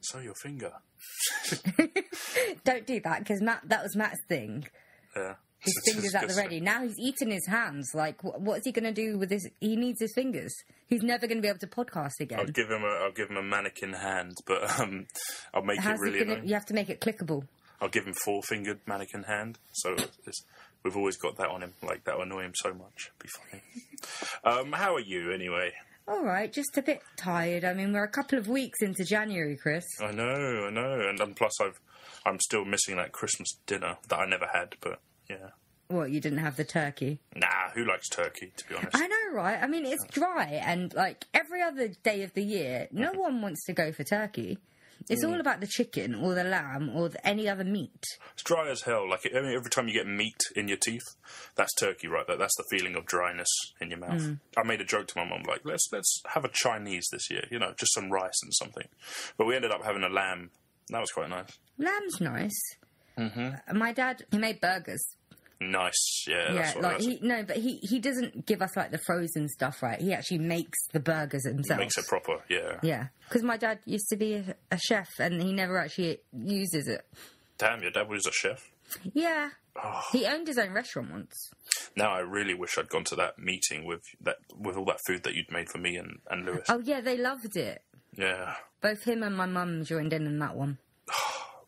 So your finger. Don't do that, because that was Matt's thing. Yeah. His fingers at the ready. Now he's eating his hands. Like, what's he going to do with his... He needs his fingers. He's never going to be able to podcast again. I'll give him a mannequin hand, but I'll make it really annoying. You have to make it clickable. I'll give him 4-fingered mannequin hand, so we've always got that on him. Like, that'll annoy him so much. It'd be funny. How are you, anyway? All right, just a bit tired. I mean, we're a couple of weeks into January, Chris. I know. And plus I'm still missing that Christmas dinner that I never had, but... Yeah. What, you didn't have the turkey? Nah, who likes turkey, to be honest? I know, right? I mean, it's dry, and, like, every other day of the year, no one wants to go for turkey. It's all about the chicken, or the lamb, or any other meat. It's dry as hell. Like, I mean, every time you get meat in your teeth, that's turkey right there. That's the feeling of dryness in your mouth. I made a joke to my mum, like, let's have a Chinese this year, you know, just some rice and something. But we ended up having a lamb. That was quite nice. Lamb's nice. Mm-hmm. My dad, he made burgers. Nice, yeah. That's what but he doesn't give us like the frozen stuff, right? He actually makes the burgers himself. He makes it proper, yeah. Yeah, because my dad used to be a chef, and he never actually uses it. Damn, your dad was a chef. Yeah, he owned his own restaurant once. Now I really wish I'd gone to that meeting with all that food that you'd made for me and Lewis. Oh yeah, they loved it. Yeah, both him and my mum joined in that one.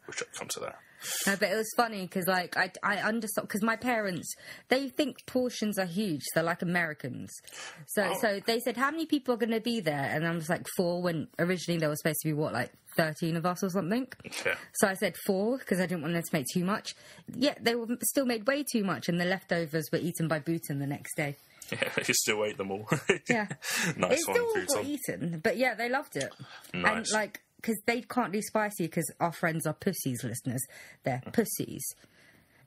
Wish I'd come to that. No, but it was funny because, like, I understood, because my parents, they think portions are huge. They're like Americans. So they said, how many people are going to be there? And I was like, 4, when originally there was supposed to be, 13 of us or something? Yeah. So I said 4 because I didn't want them to make too much. Yeah, they were still made way too much, and the leftovers were eaten by Bhutan the next day. Yeah, you still ate them all. Yeah. Nice it one, still Bhutan. got eaten. But yeah, they loved it. Nice. And, because they can't do spicy, because our friends are pussies, listeners. They're pussies.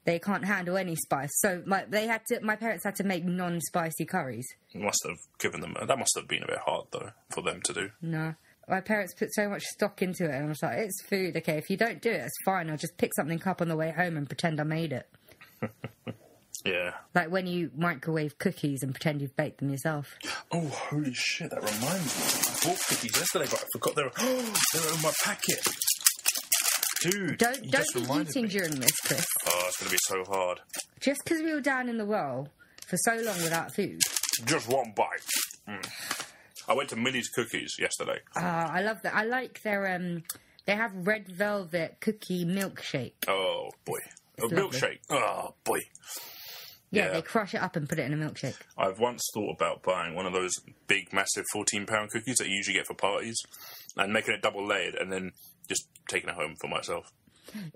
They can't handle any spice. So my parents had to make non-spicy curries. That must have been a bit hard, though, for them to do. No. My parents put so much stock into it, and I was like, it's food, okay, if you don't do it, it's fine. I'll just pick something up on the way home and pretend I made it. Yeah. Like when you microwave cookies and pretend you've baked them yourself. Oh, holy shit, that reminds me. I bought cookies yesterday, but I forgot they were in my packet. Dude, don't be eating during this, Chris. Oh, it's going to be so hard. Just because we were down in the well for so long without food. Just one bite. I went to Millie's Cookies yesterday. I love that. I like their, they have red velvet cookie milkshake. Oh, boy. It's milkshake. Oh, boy. Yeah, they crush it up and put it in a milkshake. I've once thought about buying one of those big, massive 14-pound cookies that you usually get for parties and making it double-layered and then just taking it home for myself.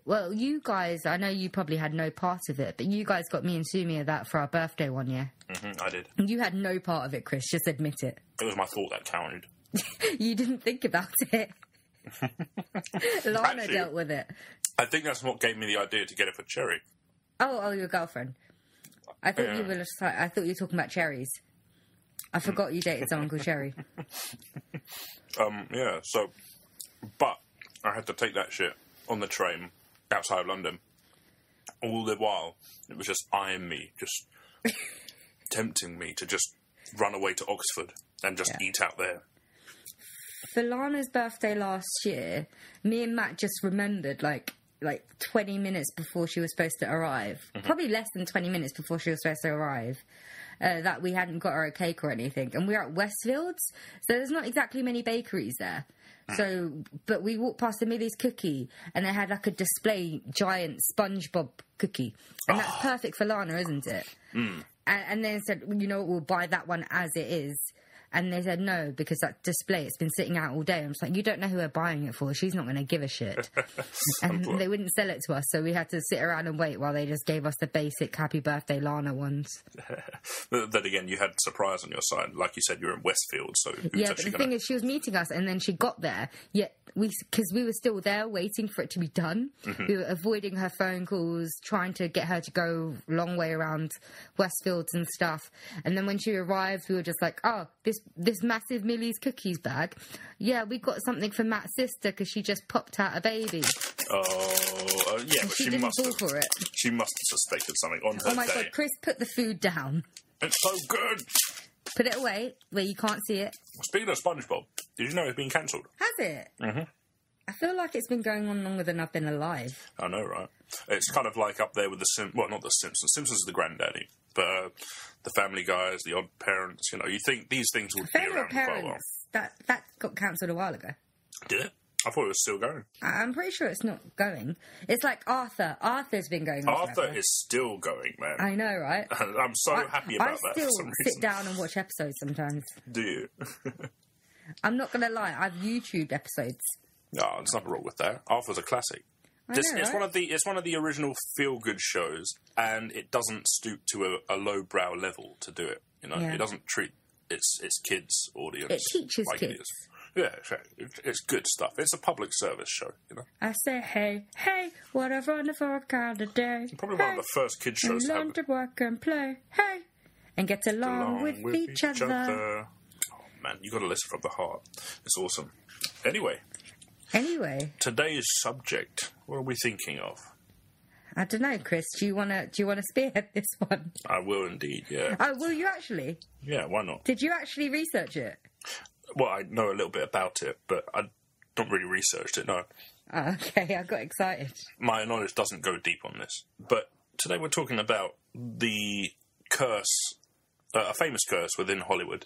Well, you guys, I know you probably had no part of it, but you guys got me and Sumia that for our birthday one year. I did. You had no part of it, Chris, just admit it. It was my thought that counted. You didn't think about it. Lana Actually, dealt with it. I think that's what gave me the idea to get it for Cherry. Oh, your girlfriend. I thought you were I thought you were talking about cherries. I forgot you dated someone called Cherry. Yeah, so... But I had to take that shit on the train outside of London. All the while, it was just eyeing me, just tempting me to just run away to Oxford and just eat out there. For Lana's birthday last year, me and Matt just remembered, like 20 minutes before she was supposed to arrive, probably less than 20 minutes before she was supposed to arrive, that we hadn't got her a cake or anything. And we're at Westfields, so there's not exactly many bakeries there. So, but we walked past the Millie's cookie, and they had like a display giant SpongeBob cookie. And that's perfect for Lana, isn't it? And they said, you know what, we'll buy that one as it is. And they said no, because that display, it's been sitting out all day. I'm just like, you don't know who we're buying it for. She's not going to give a shit. And they wouldn't sell it to us, so we had to sit around and wait while they just gave us the basic Happy Birthday Lana ones. Then again, you had surprise on your side. Like you said, you're in Westfield, so... Yeah, but the thing is, she was meeting us, and then she got there, yet because we were still there waiting for it to be done. We were avoiding her phone calls, trying to get her to go a long way around Westfields and stuff. And then when she arrived, we were just like, oh, this massive Millie's Cookies bag. Yeah, we got something for Matt's sister because she just popped out a baby. Yeah, but she didn't fall for it. She must have suspected something on her day. Oh my God, Chris, put the food down. It's so good. Put it away where you can't see it. Speaking of SpongeBob, did you know it's been cancelled? Has it? I feel like it's been going on longer than I've been alive. I know, right? It's kind of like up there with well, not the Simpsons. Simpsons is the granddaddy, but the Family Guys, the Odd Parents. You know, you think these things would be around for quite a while. That got cancelled a while ago. Did it? I thought it was still going. I'm pretty sure it's not going. It's like Arthur. Arthur's been going on Arthur forever. is still going, man. I know, right? And I'm so happy about that for some still reason. sit down and watch episodes sometimes. Do you? I'm not going to lie. I've YouTubed episodes. No, there's nothing wrong with that. Arthur's a classic. It's one of the original feel-good shows, and it doesn't stoop to a lowbrow level to do it. You know, It doesn't treat its kids' audience. It teaches like kids. It is. Yeah, it's good stuff. It's a public service show, you know. I say, hey, what a wonderful kind of day. Probably one of the first kids shows to learn to work and play, hey, and get along with each other. Oh man, you got to listen from the heart. It's awesome. Anyway, today's subject. What are we thinking of? I don't know, Chris. Do you wanna spearhead this one? I will indeed. Yeah. Oh, will you actually? Yeah. Why not? Did you actually research it? Well, I know a little bit about it, but I don't really researched it, no. Oh, okay, I got excited. My knowledge doesn't go deep on this. But today we're talking about the curse, a famous curse within Hollywood,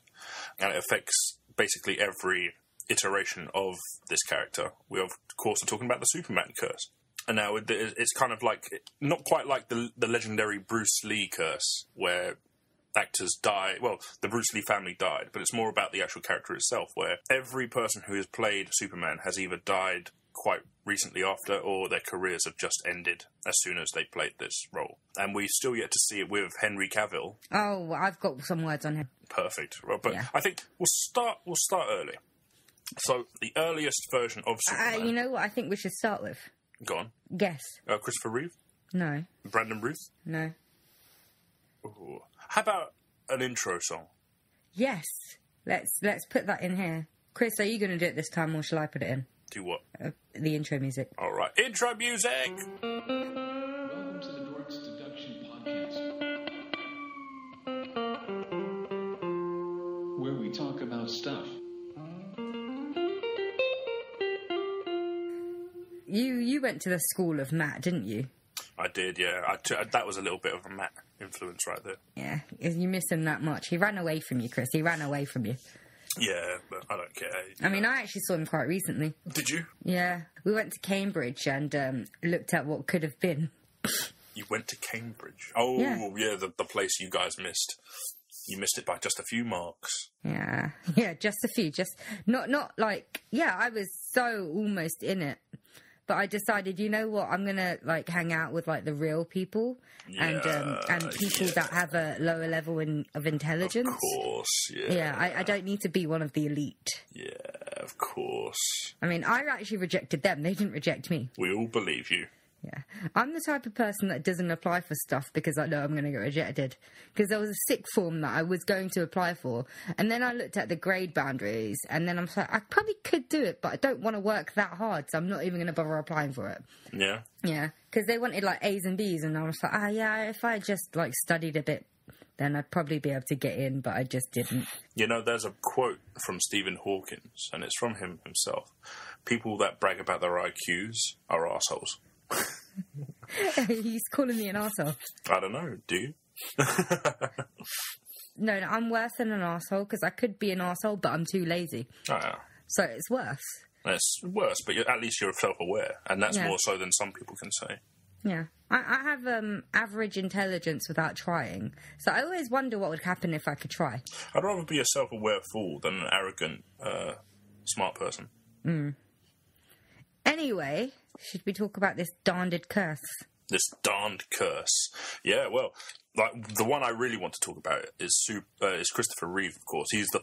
and it affects basically every iteration of this character. We, of course, are talking about the Superman curse. And now it's kind of like, not quite like the legendary Bruce Lee curse, where actors die. Well, the Bruce Lee family died, but it's more about the actual character itself, where every person who has played Superman has either died quite recently after, or their careers have just ended as soon as they played this role. And we still yet to see it with Henry Cavill. Oh, I've got some words on him. Perfect. Well, but I think we'll start early. So the earliest version of Superman. You know what I think we should start with? Go on. Guess. Christopher Reeve? No. Brandon Ruth? No. Ooh. How about an intro song? Yes. Let's put that in here. Chris, are you going to do it this time, or shall I put it in? Do what? The intro music. All right. Intro music! Welcome to the Dorks Deduction Podcast, where we talk about stuff. You went to the school of Matt, didn't you? I did, yeah. That was a little bit of a Matt influence right there. Yeah, you miss him that much. He ran away from you, Chris. He ran away from you. Yeah, but I don't care. I mean, I actually saw him quite recently. Did you? Yeah. We went to Cambridge and looked at what could have been. You went to Cambridge? Oh, yeah, the place you guys missed. You missed it by just a few marks. Yeah, just a few. Just not like... Yeah, I was so almost in it. But I decided, you know what, I'm going to, like, hang out with, like, the real people and people that have a lower level of intelligence. Of course, yeah. Yeah, I don't need to be one of the elite. Yeah, of course. I mean, I actually rejected them. They didn't reject me. We all believe you. Yeah. I'm the type of person that doesn't apply for stuff because I know I'm going to get rejected. Because there was a sick form that I was going to apply for. And then I looked at the grade boundaries. And then I'm like, I probably could do it, but I don't want to work that hard. So I'm not even going to bother applying for it. Yeah? Yeah. Because they wanted like A's and B's. And I was like, yeah, if I just like studied a bit, then I'd probably be able to get in. But I just didn't. You know, there's a quote from Stephen Hawkins. And it's from him himself. People that brag about their IQs are arseholes. He's calling me an arsehole. I don't know, do you? No, I'm worse than an arsehole because I could be an arsehole, but I'm too lazy. Oh, yeah. So it's worse. It's worse, but at least you're self-aware, and that's more so than some people can say. Yeah. I have average intelligence without trying, so I always wonder what would happen if I could try. I'd rather be a self-aware fool than an arrogant, smart person. Anyway, should we talk about this darned curse? This darned curse. Yeah, well, like the one I really want to talk about is Christopher Reeve, of course. He's the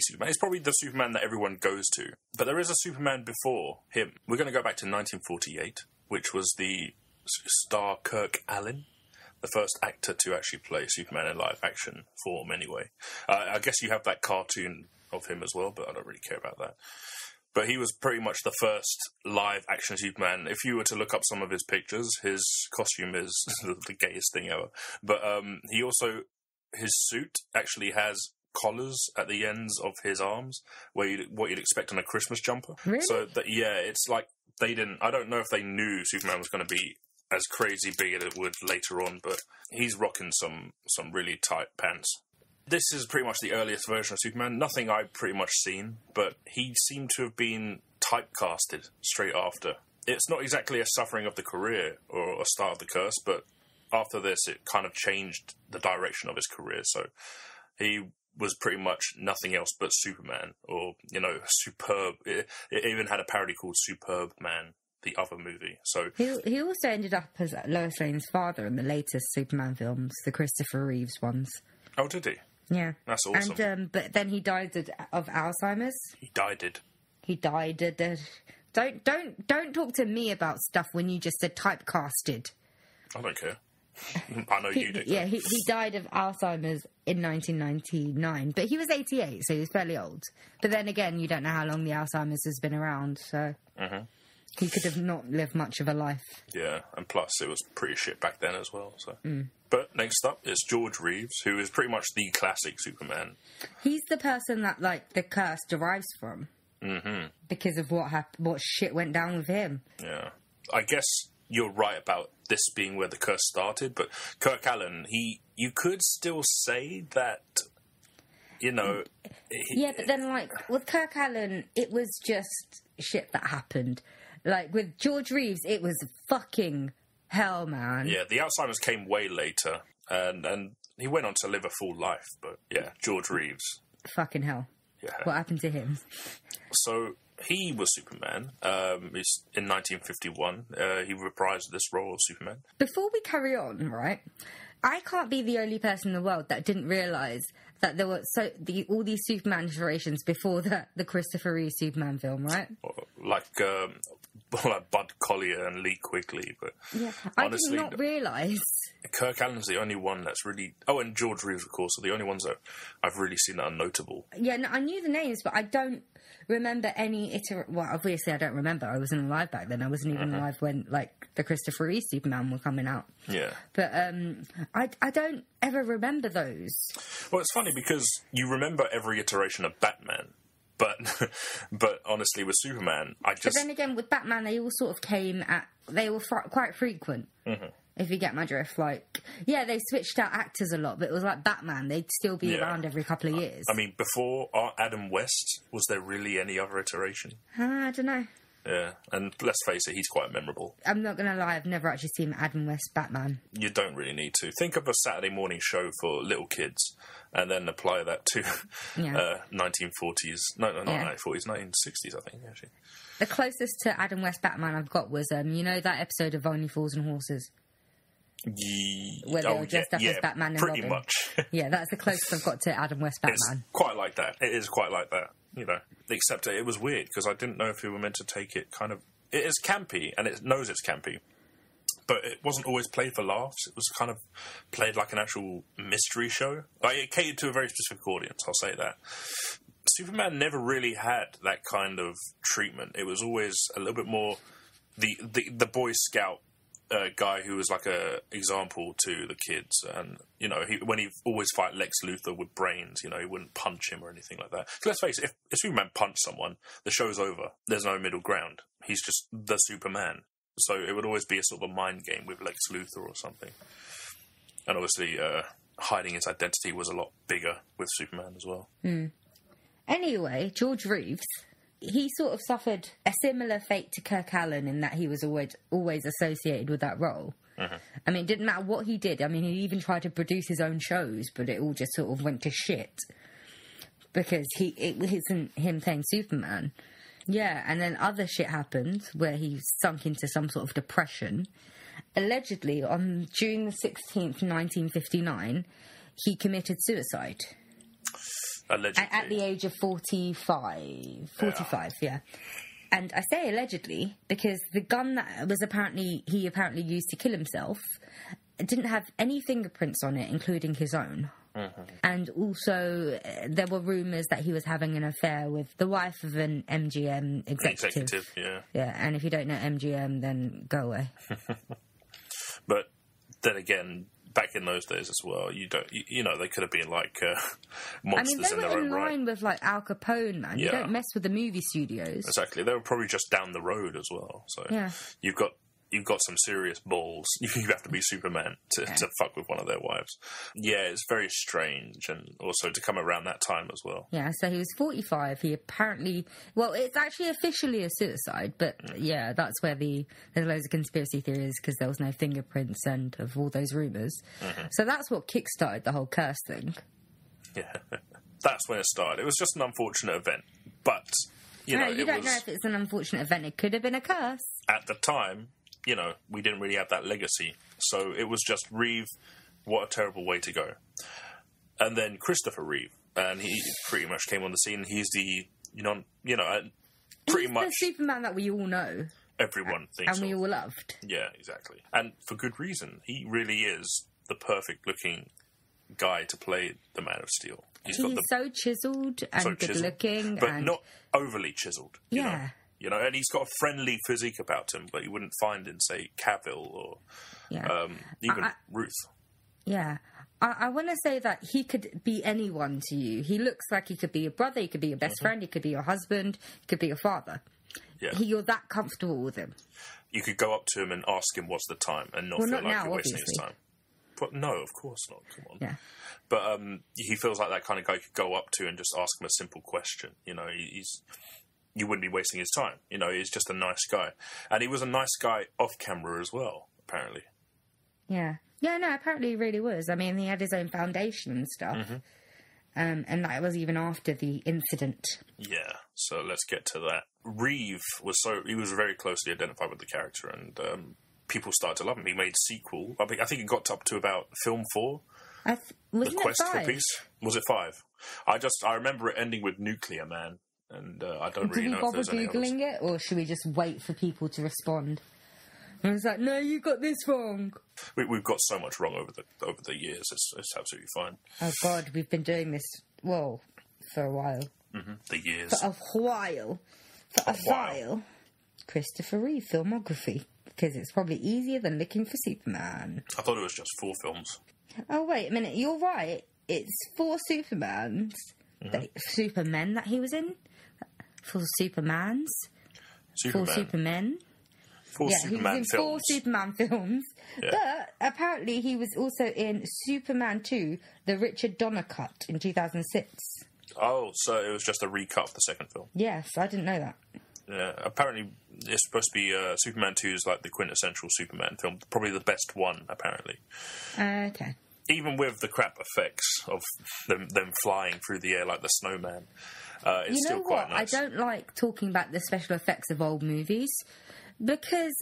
Superman. He's probably the Superman that everyone goes to. But there is a Superman before him. We're going to go back to 1948, which was the star Kirk Alyn, the first actor to actually play Superman in live-action form, anyway. I guess you have that cartoon of him as well, but I don't really care about that. But he was pretty much the first live-action Superman. If you were to look up some of his pictures, his costume is the gayest thing ever. But he also, his suit actually has collars at the ends of his arms, what you'd expect on a Christmas jumper. Really? So it's like they didn't. I don't know if they knew Superman was going to be as crazy big as it would later on, but he's rocking some really tight pants. This is pretty much the earliest version of Superman. Nothing I've pretty much seen, but he seemed to have been typecasted straight after. It's not exactly a suffering of the career or a start of the curse, but after this, it kind of changed the direction of his career. So he was pretty much nothing else but Superman, or, Superb. It even had a parody called Superb Man, the other movie. So he also ended up as Lois Lane's father in the latest Superman films, the Christopher Reeves ones. Oh, did he? Yeah. That's awesome. And but then he died of Alzheimer's. He died. Don't talk to me about stuff when you just said typecasted. I don't care. I know you do. Yeah, he died of Alzheimer's in 1999, but he was 88, so he was fairly old. But then again, you don't know how long the Alzheimer's has been around, so he could have not lived much of a life. Yeah, and plus it was pretty shit back then as well. So, But next up is George Reeves, who is pretty much the classic Superman. He's the person that the curse derives from, because of what shit went down with him. Yeah, I guess you're right about this being where the curse started, but Kirk Allen, you could still say that, Yeah, but then, with Kirk Allen, it was just shit that happened. With George Reeves, it was fucking hell, man. Yeah, the Alzheimer's came way later, and he went on to live a full life, but yeah, George Reeves. Fucking hell. Yeah. What happened to him? So he was Superman. In 1951, he reprised this role of Superman. Before we carry on, right, I can't be the only person in the world that didn't realise that there were all these Superman iterations before the Christopher Reeve Superman film, right? Like Bud Collyer and Lee Quigley, but yeah, honestly, I did not realise. Kirk Allen's the only one that's really... Oh, and George Reeves, of course, are the only ones that I've really seen that are notable. Yeah, no, I knew the names, but I don't remember any Well, obviously I don't remember. I wasn't alive back then. I wasn't even alive when, the Christopher Reeve Superman were coming out. Yeah. But I don't ever remember those. Well, it's funny because you remember every iteration of Batman, but honestly, with Superman, But then again, with Batman, they all sort of came at... They were quite frequent. If you get my drift, they switched out actors a lot, but it was like Batman, they'd still be around every couple of years. I mean, before Adam West, was there really any other iteration? I don't know. Yeah, and let's face it, he's quite memorable. I'm not going to lie, I've never actually seen Adam West Batman. You don't really need to. Think of a Saturday morning show for little kids, and then apply that to 1940s... No, not 1940s, 1960s, I think, actually. The closest to Adam West Batman I've got was, that episode of Only Fools and Horses? Where they were dressed up as Batman and pretty Robin. much. Yeah, that's the closest I've got to Adam West Batman. It's quite like that. It is quite like that, Except it was weird, because I didn't know if you were meant to take it kind of... It is campy, and it knows it's campy, but it wasn't always played for laughs. It was kind of played like an actual mystery show. It catered to a very specific audience, I'll say that. Superman never really had that kind of treatment. It was always a little bit more the Boy Scout guy who was like a example to the kids, and when he always fight Lex Luthor with brains, he wouldn't punch him or anything like that. So let's face it, if Superman punched someone, the show's over. There's no middle ground. He's just the Superman. So it would always be a sort of a mind game with Lex Luthor or something. And obviously, hiding his identity was a lot bigger with Superman as well. Anyway, George Reeves, he sort of suffered a similar fate to Kirk Allen in that he was always associated with that role. I mean, it didn't matter what he did. I mean, he even tried to produce his own shows, but it all just sort of went to shit because it wasn't him playing Superman. Yeah, and then other shit happened where he sunk into some sort of depression. Allegedly, on June the 16th, 1959, he committed suicide. Allegedly. At the age of 45. 45, yeah. And I say allegedly because the gun that he apparently used to kill himself didn't have any fingerprints on it, including his own. And also, there were rumours that he was having an affair with the wife of an MGM executive. Yeah, and if you don't know MGM, then go away. But then again, back in those days as well, you know, they could have been like monsters they in were their in own line right. with, like, Al Capone, man. You Yeah. don't mess with the movie studios. Exactly. They were probably just down the road as well. So Yeah. you've got some serious balls. You have to be Superman to fuck with one of their wives. Yeah, it's very strange, and also to come around that time as well. Yeah, so he was 45. He apparently... Well, it's actually officially a suicide, but yeah, that's where there's loads of conspiracy theories because there was no fingerprints and of all those rumours. Mm-hmm. So that's what kickstarted the whole curse thing. Yeah, that's when it started. It was just an unfortunate event, but you know, You don't know if it's an unfortunate event. It could have been a curse. At the time, you know, we didn't really have that legacy, so it was just Reeve. What a terrible way to go. And then Christopher Reeve, and he pretty much came on the scene. He's the pretty much the Superman that we all know everyone thinks and we of. all loved. Yeah, exactly, and for good reason. He really is the perfect looking guy to play the Man of Steel. He's so chiseled and good looking, but and not overly chiseled. You yeah. know? You know, and he's got a friendly physique about him, but you wouldn't find in, say, Cavill or even Ruth. Yeah. I want to say that he could be anyone to you. He looks like he could be your brother, he could be your best friend, he could be your husband, he could be your father. Yeah. You're that comfortable with him. You could go up to him and ask him what's the time and not feel not like now, you're wasting his obviously. time. But no, of course not. Come on. Yeah. But he feels like that kind of guy you could go up to and just ask him a simple question. You know, you wouldn't be wasting his time. You know, he's just a nice guy. And he was a nice guy off camera as well, apparently. Yeah. Yeah, no, apparently he really was. I mean, he had his own foundation and stuff. And that was even after the incident. Yeah, so let's get to that. Reeve was very closely identified with the character, and people started to love him. He made a sequel. I think it got up to about film 4. Wasn't The Quest it 5? for Peace. Was it 5? I remember it ending with Nuclear Man, and I don't really know if there's any others. Did we bother Googling it, or should we just wait for people to respond? And I was like, no, you got this wrong. We've got so much wrong over the years. It's absolutely fine. Oh, God, we've been doing this, well, for a while. The years. For a while. Christopher Reeve filmography. Because it's probably easier than looking for Superman. I thought it was just 4 films. Oh, wait a minute. You're right. It's 4 Supermans. Supermen that he was in? 4 Supermans? 4 Supermen? 4 Yeah, Superman he was in films. 4 Superman films. Yeah. But apparently he was also in Superman 2, the Richard Donner cut in 2006. Oh, so it was just a recut of the second film. Yes, I didn't know that. Yeah, apparently it's supposed to be Superman 2 is like the quintessential Superman film. Probably the best one, apparently. Okay. Even with the crap effects of them flying through the air like the snowman, it's You know still quite what? nice. I don't like talking about the special effects of old movies because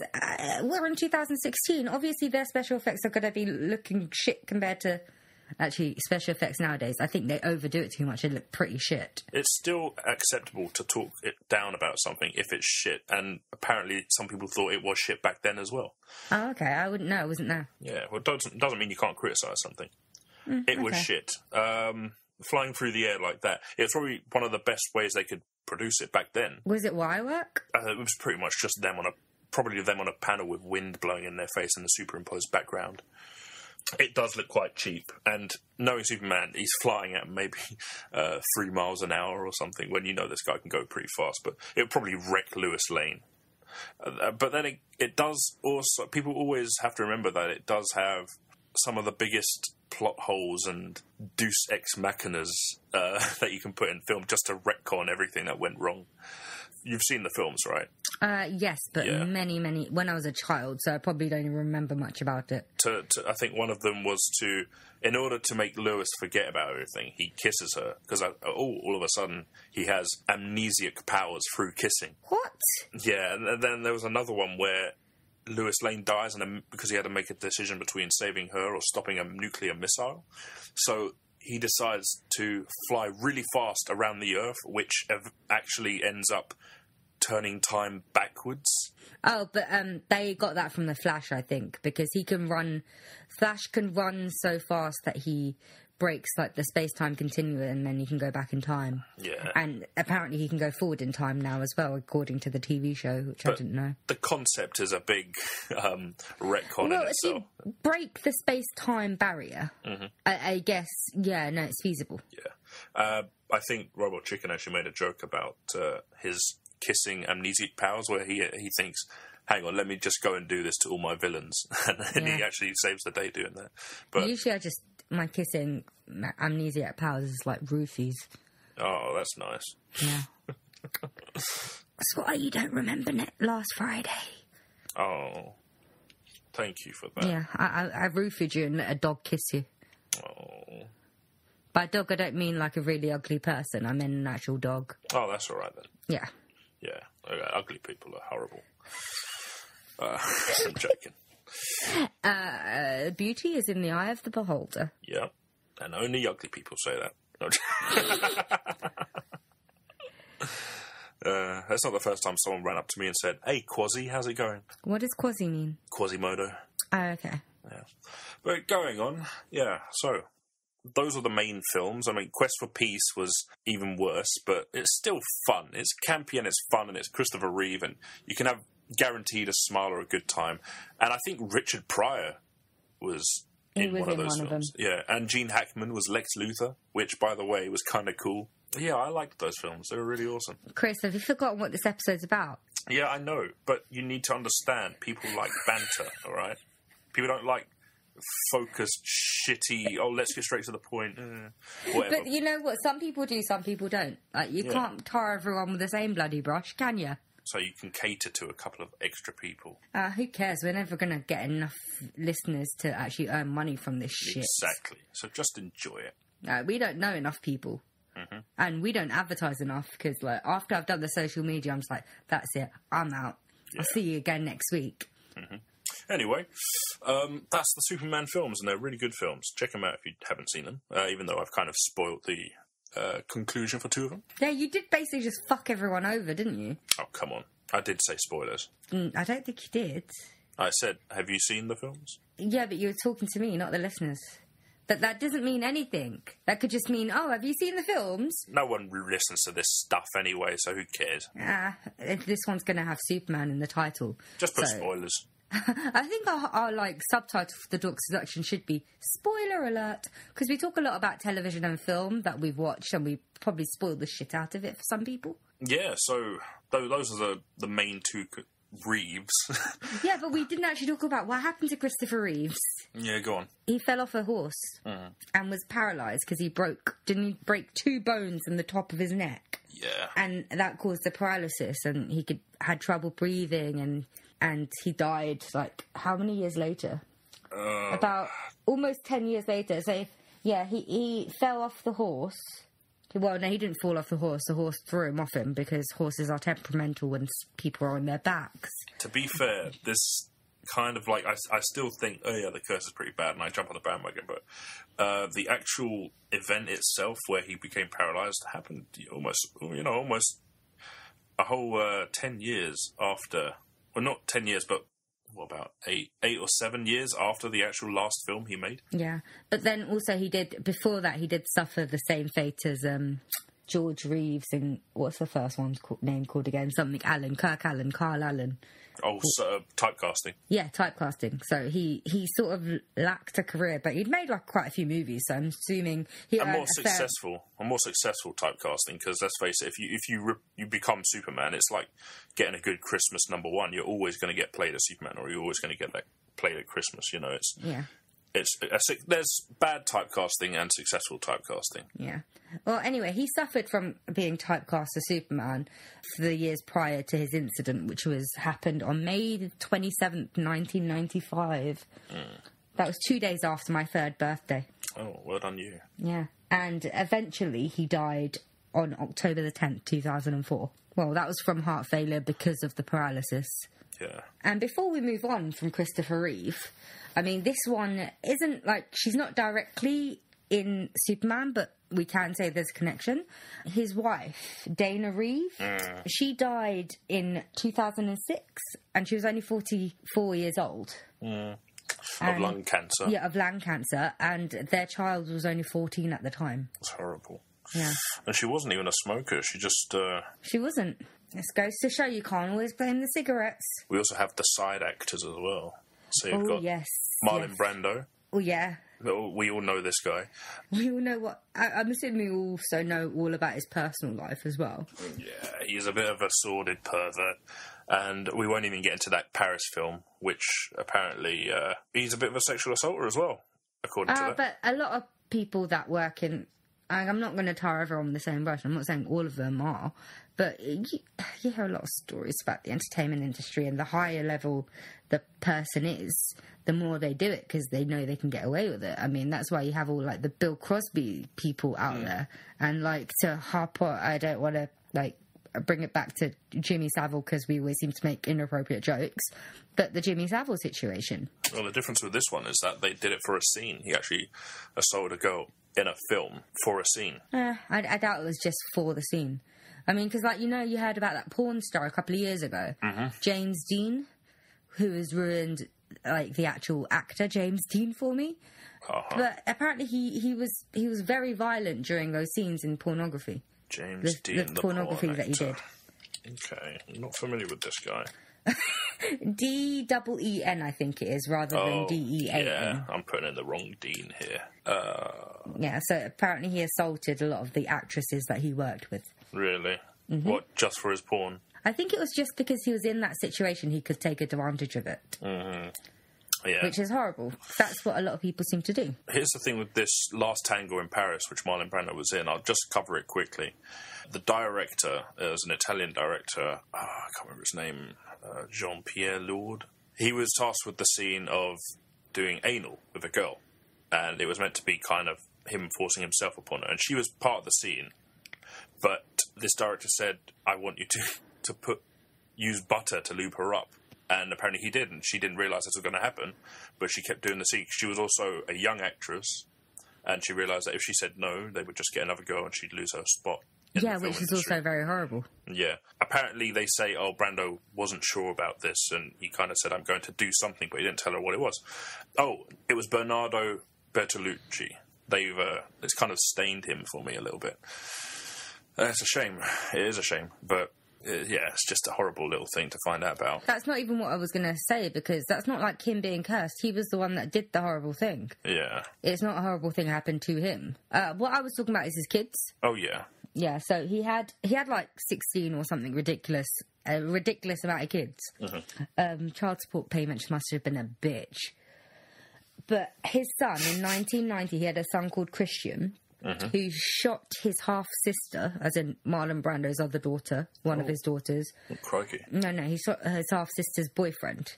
we're in 2016. Obviously, their special effects are going to be looking shit compared to... Actually, special effects nowadays, I think they overdo it too much. They look pretty shit. It's still acceptable to talk it down about something if it's shit, and apparently some people thought it was shit back then as well. Oh, okay. I wouldn't know. I wasn't there. Yeah, well, it doesn't mean you can't criticise something. It was shit. Flying through the air like that, it's probably one of the best ways they could produce it back then. Was it wire work? It was pretty much just them on a panel with wind blowing in their face and a superimposed background. It does look quite cheap, and knowing Superman, he's flying at maybe 3 miles an hour or something, when you know this guy can go pretty fast, but it would probably wreck Lewis Lane. But then it does also... People always have to remember that it does have some of the biggest plot holes and deus ex machinas that you can put in film just to retcon everything that went wrong. You've seen the films, right? Yes, but Yeah. many, when I was a child, so I probably don't even remember much about it. I think one of them was in order to make Lewis forget about everything, he kisses her, because all of a sudden he has amnesiac powers through kissing. What? Yeah, and then there was another one where Lewis Lane dies because he had to make a decision between saving her or stopping a nuclear missile. So he decides to fly really fast around the Earth, which actually ends up turning time backwards. Oh, but they got that from the Flash, I think, because he can run... Flash can run so fast that he breaks like the space-time continuum, and then you can go back in time. Yeah. And apparently he can go forward in time now as well, according to the TV show, which I didn't know. The concept is a big retcon in Well, if itself. you break the space-time barrier, I guess, it's feasible. Yeah. I think Robot Chicken actually made a joke about his kissing amnesic powers, where he thinks, hang on, let me just go and do this to all my villains. And he actually saves the day doing that. But usually my kissing amnesiac powers is like roofies. Oh, that's nice. Yeah. That's why you don't remember last Friday. Oh, thank you for that. Yeah, I roofied you and let a dog kiss you. Oh. By dog, I don't mean like a really ugly person. I mean an actual dog. Oh, that's all right then. Yeah. Yeah, okay, ugly people are horrible. I'm joking. Beauty is in the eye of the beholder. Yeah, and only ugly people say that. No. That's not the first time someone ran up to me and said, "Hey, Quasi, how's it going?" What does quasi mean? Quasimodo. Oh, okay. Yeah. But going on, so those are the main films. I mean, Quest for Peace was even worse, but it's still fun. It's campy and it's fun, and it's Christopher Reeve, and you can have guaranteed a smile or a good time. And I think Richard Pryor was in one of those films. Yeah, and Gene Hackman was Lex Luthor, which, by the way, was kind of cool. Yeah, I liked those films. They were really awesome. Chris, have you forgotten what this episode's about? Yeah, I know, but you need to understand, people like banter, all right? People don't like focused, shitty, let's get straight to the point, whatever. But you know what? Some people do, some people don't. Like, you can't tar everyone with the same bloody brush, can you? So you can cater to a couple of extra people. Who cares? We're never going to get enough listeners to actually earn money from this shit. Exactly. So just enjoy it. We don't know enough people. And we don't advertise enough, because like, after I've done the social media, I'm just like, that's it, I'm out. I'll see you again next week. Anyway, that's the Superman films, and they're really good films. Check them out if you haven't seen them, even though I've kind of spoiled the conclusion for two of them. Yeah, you did basically just fuck everyone over, didn't you? Oh, come on. I did say spoilers. I don't think you did. I said, have you seen the films? Yeah, but you were talking to me, not the listeners. That doesn't mean anything. That could just mean, have you seen the films? No one listens to this stuff anyway, so who cares? This one's going to have Superman in the title. Just put spoilers. I think our like subtitle for the Dorks Deduction should be spoiler alert, because we talk a lot about television and film that we've watched, and we probably spoiled the shit out of it for some people. Yeah, so those are the main two Reeves. Yeah, but we didn't actually talk about what happened to Christopher Reeves. Yeah, go on. He fell off a horse and was paralysed because didn't he break 2 bones in the top of his neck? Yeah. And that caused the paralysis, and he had trouble breathing, and he died, like, how many years later? About almost 10 years later. So, yeah, he fell off the horse. Well, no, he didn't fall off the horse. The horse threw him off him, because horses are temperamental when people are on their backs. To be fair, this kind of like, I still think, the curse is pretty bad, and I jump on the bandwagon, but the actual event itself where he became paralysed happened almost a whole 10 years after, well, not 10 years, but what about 8 or 7 years after the actual last film he made? Yeah, but then also before that he did suffer the same fate as George Reeves in, what's the first one's name called again? Something Allen, Kirk Allen, Carl Allen. Oh, so, typecasting. Yeah, typecasting. So he sort of lacked a career, but he'd made like quite a few movies, so I'm assuming he a more successful typecasting, because let's face it, if you become Superman, it's like getting a good Christmas number one. You're always going to get played as Superman, or you're always going to get like played at Christmas. There's bad typecasting and successful typecasting. Yeah. Well, anyway, he suffered from being typecast as Superman for the years prior to his incident, which happened on May 27th, 1995. That was 2 days after my 3rd birthday. Oh, well done you. Yeah. And eventually he died on October the 10th, 2004. Well, that was from heart failure because of the paralysis. Yeah. And before we move on from Christopher Reeve, I mean, this one isn't like, she's not directly in Superman, but we can say there's a connection. His wife, Dana Reeve, she died in 2006, and she was only 44 years old. Of lung cancer. Yeah, of lung cancer, and their child was only 14 at the time. It's horrible. Yeah. And she wasn't even a smoker. She just... She wasn't. This goes to show you can't always blame the cigarettes. We also have the side actors as well. So you've got yes. Marlon Brando. Oh, yeah. We all know this guy. We all know what... I'm assuming we also know all about his personal life as well. Yeah, he's a bit of a sordid pervert. And we won't even get into that Paris film, which apparently he's a bit of a sexual assaulter as well, according to that. But a lot of people that work in... I'm not going to tar everyone with the same brush. I'm not saying all of them are. But you hear a lot of stories about the entertainment industry, and the higher level the person is, the more they do it because they know they can get away with it. I mean, that's why you have all, like, the Bill Cosby people out there. And, like, to harp on... I don't want to, like... bring it back to Jimmy Savile because we always seem to make inappropriate jokes, but the Jimmy Savile situation. Well, the difference with this one is that they did it for a scene. He actually assaulted a girl in a film for a scene. I doubt it was just for the scene. I mean, because, like, you know, you heard about that porn star a couple of years ago, James Dean, who has ruined, like, the actual actor James Dean for me. But apparently he was very violent during those scenes in pornography. James Dean, the pornography porn that he did. Okay, I'm not familiar with this guy. D-E-E-N, I think it is, rather than D-E-A-N. Yeah, I'm putting in the wrong Dean here. Yeah, so apparently he assaulted a lot of the actresses that he worked with. Really? What, just for his porn? I think it was just because he was in that situation he could take advantage of it. Yeah. Which is horrible. That's what a lot of people seem to do. Here's the thing with this Last Tango in Paris, which Marlon Brando was in. I'll just cover it quickly. The director is an Italian director. I can't remember his name. Jean-Pierre Lourdes. He was tasked with the scene of doing anal with a girl. And it was meant to be kind of him forcing himself upon her. And she was part of the scene. But this director said, I want you to use butter to lube her up. And apparently he did, and she didn't realise this was going to happen, but she kept doing the scene. She was also a young actress, and she realised that if she said no, they would just get another girl and she'd lose her spot. Yeah, which is also very horrible. Yeah. Apparently they say, Brando wasn't sure about this, and he kind of said, I'm going to do something, but he didn't tell her what it was. It was Bernardo Bertolucci. It's kind of stained him for me a little bit. It's a shame. It is a shame, but... yeah, it's just a horrible little thing to find out about. That's not even what I was going to say, because that's not like him being cursed. He was the one that did the horrible thing. Yeah. It's not a horrible thing happened to him. What I was talking about is his kids. Oh, yeah. Yeah, so he had like 16 or something ridiculous, a ridiculous amount of kids. Child support payments must have been a bitch. But his son, in 1990, he had a son called Christian, who shot his half-sister, as in Marlon Brando's other daughter, one of his daughters. Oh, crikey. No, he shot his half-sister's boyfriend.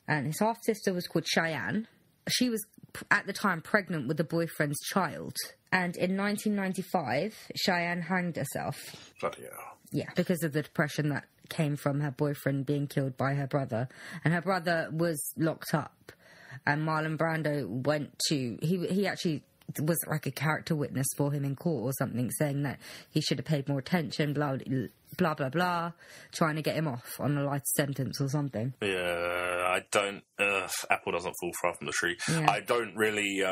And his half-sister was called Cheyenne. She was, at the time, pregnant with the boyfriend's child. And in 1995, Cheyenne hanged herself. Bloody hell. Yeah, because of the depression that came from her boyfriend being killed by her brother. And her brother was locked up. And Marlon Brando went to... He actually... was like a character witness for him in court or something, saying that he should have paid more attention, blah, blah, blah, blah, trying to get him off on a life sentence or something. Yeah, I don't... apple doesn't fall far from the tree. Yeah. I don't really...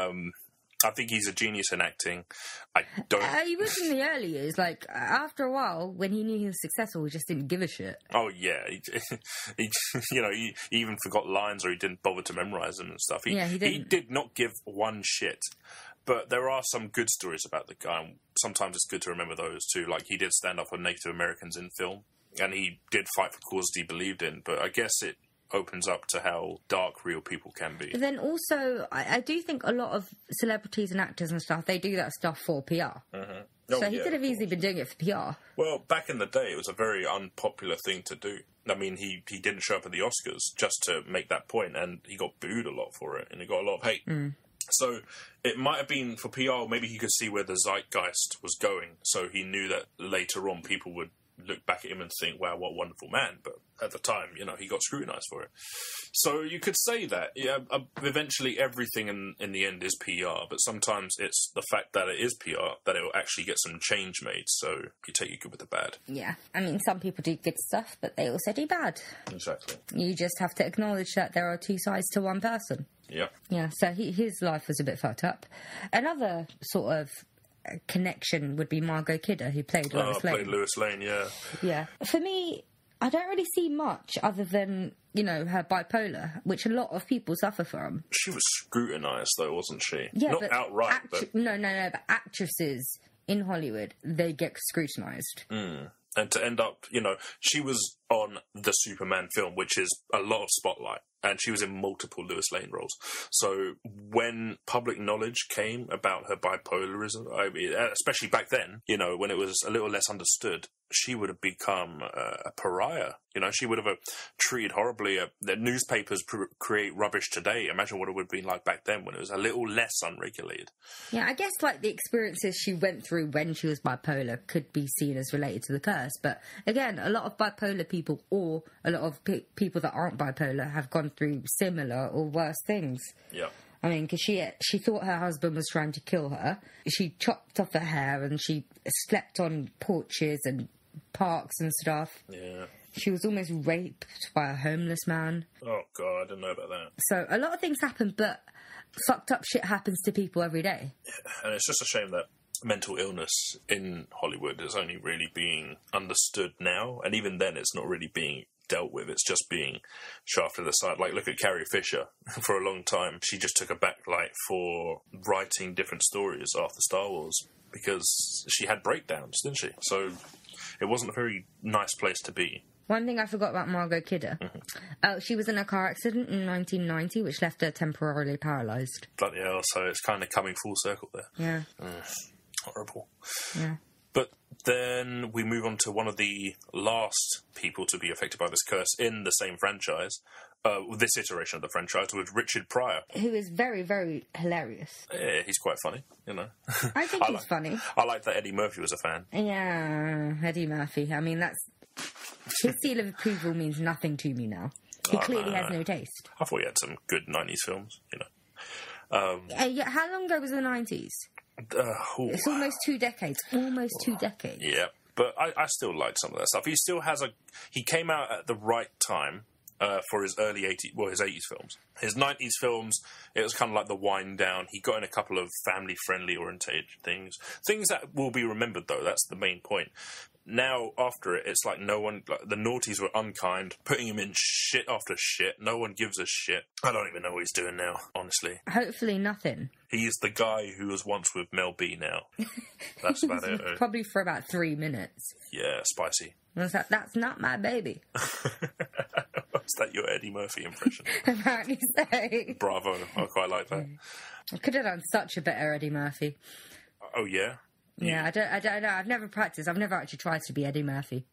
I think he's a genius in acting. I don't... he was in the early years. Like, after a while, when he knew he was successful, he just didn't give a shit. Oh, yeah. He even forgot lines, or he didn't bother to memorise them and stuff. He didn't. He did not give one shit. But there are some good stories about the guy, and sometimes it's good to remember those too. Like, he did stand up for Native Americans in film, and he did fight for causes he believed in. But I guess it opens up to how dark real people can be. But then also, I do think a lot of celebrities and actors and stuff, they do that stuff for PR. So he could have easily been doing it for PR. Well, back in the day, it was a very unpopular thing to do. I mean, he didn't show up at the Oscars just to make that point, and he got booed a lot for it, and he got a lot of hate. So it might have been for PR, maybe he could see where the zeitgeist was going, so he knew that later on people would look back at him and think, wow, what a wonderful man. But at the time, he got scrutinised for it. So you could say that, yeah, eventually everything in the end is PR, but sometimes it's the fact that it is PR that it will actually get some change made, so you take your good with the bad. Yeah, I mean, some people do good stuff, but they also do bad. Exactly. You just have to acknowledge that there are two sides to one person. Yeah. Yeah, so his life was a bit fucked up. Another sort of connection would be Margot Kidder, who played Lois Lane. Played Lois Lane, yeah. Yeah. For me, I don't really see much other than, her bipolar, which a lot of people suffer from. She was scrutinised, though, wasn't she? Yeah, Not outright, but... No, but actresses in Hollywood, they get scrutinised. And to end up, she was on the Superman film, which is a lot of spotlight, and she was in multiple Lois Lane roles. So when public knowledge came about her bipolarism, I mean, especially back then, when it was a little less understood, she would have become a pariah. She would have treated horribly. The newspapers create rubbish today. Imagine what it would have been like back then when it was a little less unregulated. Yeah, I guess the experiences she went through when she was bipolar could be seen as related to the curse. But again, a lot of bipolar people, or a lot of people that aren't bipolar, have gone through similar or worse things. Yeah. I mean, because she thought her husband was trying to kill her. She chopped off her hair and she slept on porches and parks and stuff. Yeah. She was almost raped by a homeless man. Oh, God, I didn't know about that. So a lot of things happen, but fucked up shit happens to people every day. Yeah. And it's just a shame that mental illness in Hollywood is only really being understood now. And even then, it's not really being dealt with. It's just being shoved to the side. Like, look at Carrie Fisher. For a long time, she just took a backlight for writing different stories after Star Wars because she had breakdowns, didn't she? So it wasn't a very nice place to be. One thing I forgot about Margot Kidder. She was in a car accident in 1990, which left her temporarily paralysed. Bloody hell, so it's kind of coming full circle there. Yeah. Horrible. Yeah. But then we move on to one of the last people to be affected by this curse in the same franchise, this iteration of the franchise, with Richard Pryor. Who is very, very hilarious. Yeah, he's quite funny, I think he's funny. I like that Eddie Murphy was a fan. Yeah, Eddie Murphy. I mean, his seal of approval means nothing to me now. He clearly has no taste. I thought he had some good 90s films, Yeah, how long ago was the 90s? It's almost 2 decades. Almost 2 decades. Yeah, but I still like some of that stuff. He still has he came out at the right time for his early 80s, his 80s films. His 90s films, it was kind of like the wind down. He got in a couple of family-friendly orientated things. Things that will be remembered, though. That's the main point. Now, after it, it's like the naughties were unkind, putting him in shit after shit. No one gives a shit. I don't even know what he's doing now, honestly. Hopefully nothing. He's the guy who was once with Mel B now. That's about it. Probably for about 3 minutes. Yeah, spicy. That's not my baby. Is that your Eddie Murphy impression? Apparently so. Bravo. I quite like that. I could have done such a better Eddie Murphy. Oh, yeah? Yeah, I don't know. I've never practiced. I've never actually tried to be Eddie Murphy.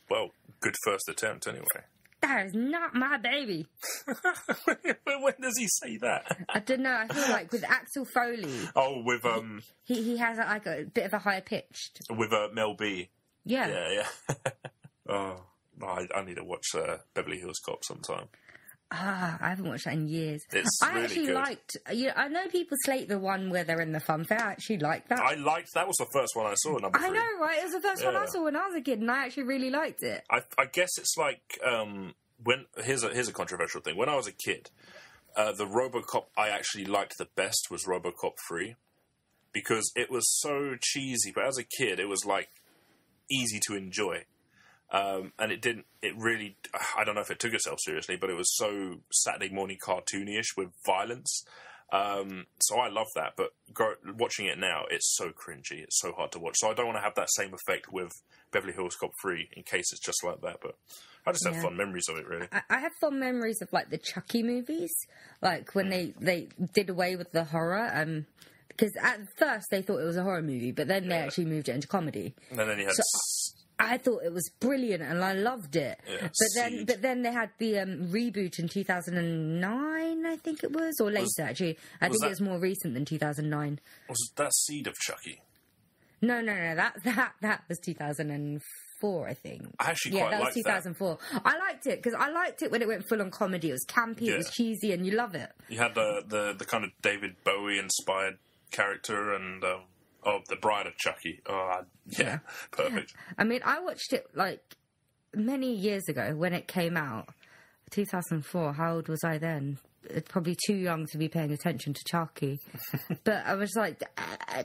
Well, good first attempt, anyway. That is not my baby. When does he say that? I don't know. I feel like with Axel Foley... Oh, with... He has a bit of a higher pitched. With Mel B. Yeah. Yeah. Oh, I need to watch Beverly Hills Cop sometime. I haven't watched that in years. It's I really actually good. liked... I know people slate the one where they're in the fun fair. I actually liked that. That was the first one I saw, number 3. I know, right? It was the first one I saw when I was a kid, and I actually really liked it. I guess it's like... here's a controversial thing. When I was a kid, the RoboCop I actually liked the best was RoboCop 3. Because it was so cheesy, but as a kid, it was like easy to enjoy. And it really, I don't know if it took itself seriously, but it was so Saturday morning cartoonish with violence. So I love that, but watching it now, it's so cringy. It's so hard to watch. So I don't want to have that same effect with Beverly Hills Cop 3 in case it's just like that, but I just have fond memories of it, really. I have fond memories of, like, the Chucky movies, like when they did away with the horror, because at first they thought it was a horror movie, but then they actually moved it into comedy. And then you had... I thought it was brilliant and I loved it. Yeah, but then they had the reboot in 2009, I think it was, or later actually. I think it was more recent than 2009. Was that Seed of Chucky? No. That was 2004, I think. I actually quite liked that. Yeah, that was 2004. I liked it because I liked it when it went full on comedy. It was campy, it was cheesy, and you love it. You had the kind of David Bowie inspired character and. The Bride of Chucky. Oh, yeah, perfect. I mean, I watched it, like, many years ago when it came out. 2004, how old was I then? probably too young to be paying attention to Chucky. But I was like,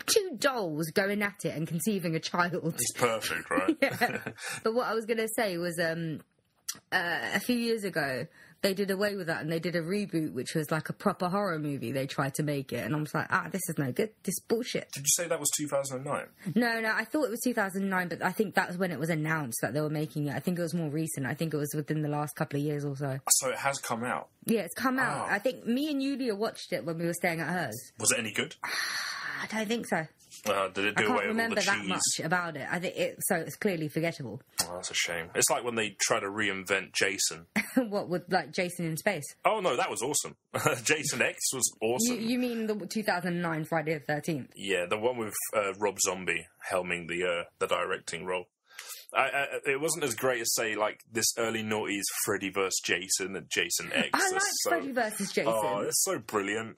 two dolls going at it and conceiving a child. It's perfect, right? Yeah. But what I was going to say was a few years ago, they did away with that and they did a reboot, which was like a proper horror movie. They tried to make it, and I was like, this is no good. This is bullshit. Did you say that was 2009? No, I thought it was 2009, but I think that was when it was announced that they were making it. I think it was more recent. I think it was within the last couple of years or so. So it has come out? Yeah, it's come out. Oh. I think me and Yulia watched it when we were staying at hers. Was it any good? I don't think so. Did it do I away can't with all remember the that cheese? much about it. I think so it's clearly forgettable. Oh, that's a shame. It's like when they try to reinvent Jason. What, with like Jason in space? Oh no, that was awesome. Jason X was awesome. You mean the 2009 Friday the 13th? Yeah, the one with Rob Zombie helming the directing role. It wasn't as great as, say, like this early noughties Freddy vs. Jason and Jason X. I like Freddy vs. Jason. Oh, it's so brilliant.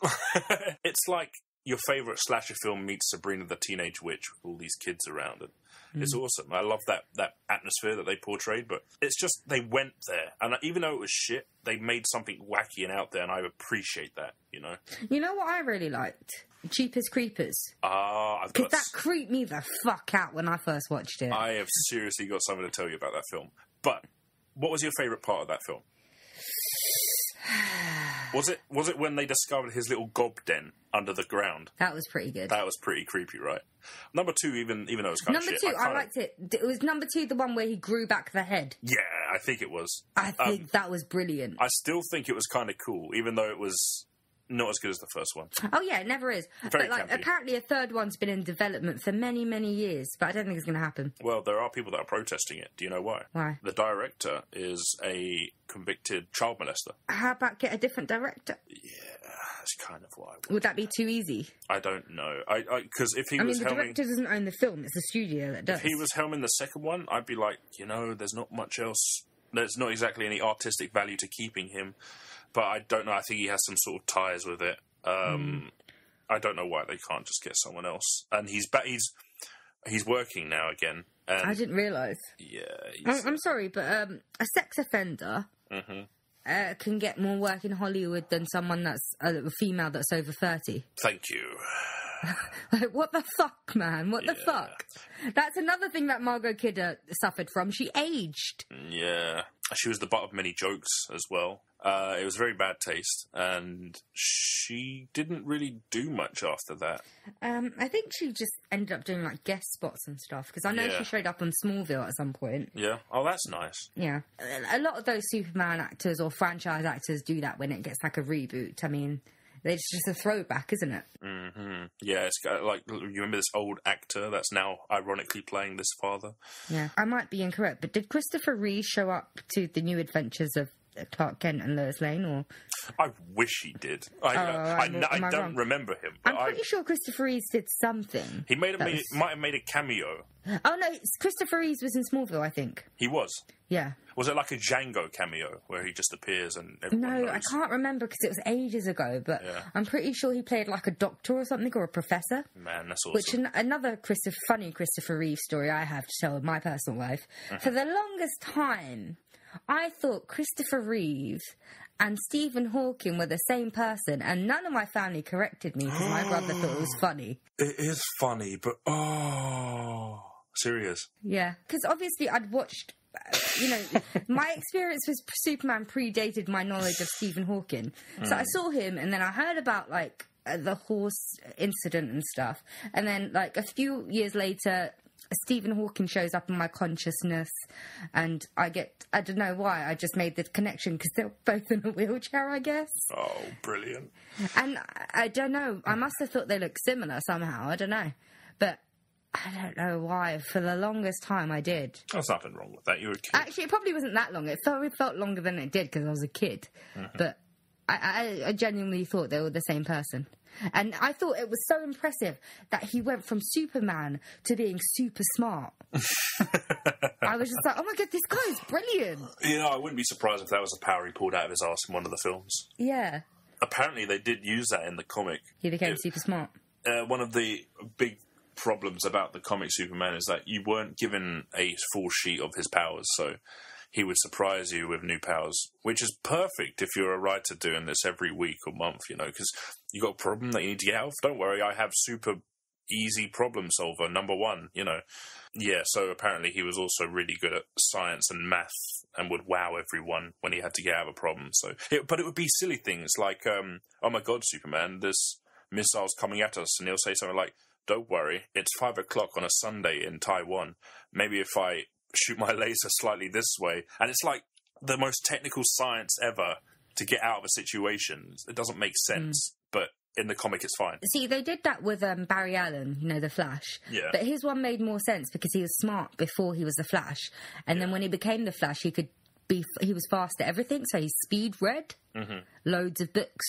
It's like your favourite slasher film meets Sabrina the Teenage Witch with all these kids around it. It's awesome. I love that atmosphere that they portrayed, but it's just they went there. And even though it was shit, they made something wacky and out there, and I appreciate that, you know? You know what I really liked? Jeepers Creepers. Because that creeped me the fuck out when I first watched it. I have seriously got something to tell you about that film. But what was your favourite part of that film? Was it when they discovered his little gob den under the ground? That was pretty good. That was pretty creepy, right? Number two, even though it was kind of shit. Number two, I liked it. It was number two, the one where he grew back the head. Yeah, I think it was. I think that was brilliant. I still think it was kind of cool, even though it was not as good as the first one. Oh yeah, it never is. Very but campy. apparently a third one's been in development for many, many years, but I don't think it's going to happen. Well, there are people that are protesting it. Do you know why? Why? The director is a convicted child molester. How about get a different director? Yeah, that's kind of why. Would that be too easy? I don't know. Because if he I was mean, the helming, director doesn't own the film; it's the studio that does. if he was helming the second one, I'd be like, there's not much else. There's not exactly any artistic value to keeping him. But I don't know. I think he has some sort of ties with it. I don't know why they can't just get someone else. And he's back. He's working now again. And I didn't realise. Yeah, I'm sorry, but a sex offender can get more work in Hollywood than someone that's a female that's over 30. Thank you. Like, what the fuck, man? What the fuck? That's another thing that Margot Kidder suffered from. She aged. Yeah. She was the butt of many jokes as well. It was very bad taste, and she didn't really do much after that. I think she just ended up doing like guest spots and stuff, because I know she showed up on Smallville at some point. Yeah. Oh, that's nice. Yeah. A lot of those Superman actors or franchise actors do that when it gets like a reboot. I mean, it's just a throwback, isn't it? Mm-hmm. Yeah, it's like, you remember this old actor that's now ironically playing this father? Yeah. I might be incorrect, but did Christopher Reeves show up to the New Adventures of Clark Kent and Lois Lane, or? I wish he did. I don't remember him. But I'm pretty sure Christopher Reeves did something. He might have made a cameo. Oh no, Christopher Reeves was in Smallville, I think. He was. Yeah. Was it like a Django cameo where he just appears and everyone knows? No, I can't remember because it was ages ago, but I'm pretty sure he played like a doctor or something, or a professor. Man, that's awesome. Which another funny Christopher Reeve story I have to tell in my personal life. For the longest time, I thought Christopher Reeve and Stephen Hawking were the same person, and none of my family corrected me because my brother thought it was funny. It is funny, but serious. Yeah, because obviously I'd watched... my experience with Superman predated my knowledge of Stephen Hawking. So I saw him, and then I heard about, like, the horse incident and stuff. And then, like, a few years later, Stephen Hawking shows up in my consciousness, and I don't know why, I just made the connection because they're both in a wheelchair, I guess. Oh, brilliant. And I don't know, I must have thought they looked similar somehow, I don't know. But... I don't know why. For the longest time, I did. There's nothing wrong with that. You were a kid. Actually, it probably wasn't that long. It felt longer than it did because I was a kid. But I genuinely thought they were the same person. And I thought it was so impressive that he went from Superman to being super smart. I was just like, oh my God, this guy is brilliant. I wouldn't be surprised if that was the power he pulled out of his ass in one of the films. Yeah. Apparently, they did use that in the comic. He became super smart. One of the big problems about the comic Superman is that you weren't given a full sheet of his powers, so he would surprise you with new powers, which is perfect if you're a writer doing this every week or month, because you got a problem that you need to get out of. Don't worry, I have super easy problem solver, number one, Yeah, so apparently he was also really good at science and math and would wow everyone when he had to get out of a problem. But it would be silly things like, oh my God, Superman, there's missiles coming at us. And he'll say something like, don't worry, it's 5 o'clock on a Sunday in Taiwan. Maybe if I shoot my laser slightly this way. And it's like the most technical science ever to get out of a situation. It doesn't make sense, but in the comic it's fine. See, they did that with Barry Allen, the Flash. Yeah. But his one made more sense because he was smart before he was the Flash. And then when he became the Flash, he was fast at everything. So he speed read loads of books.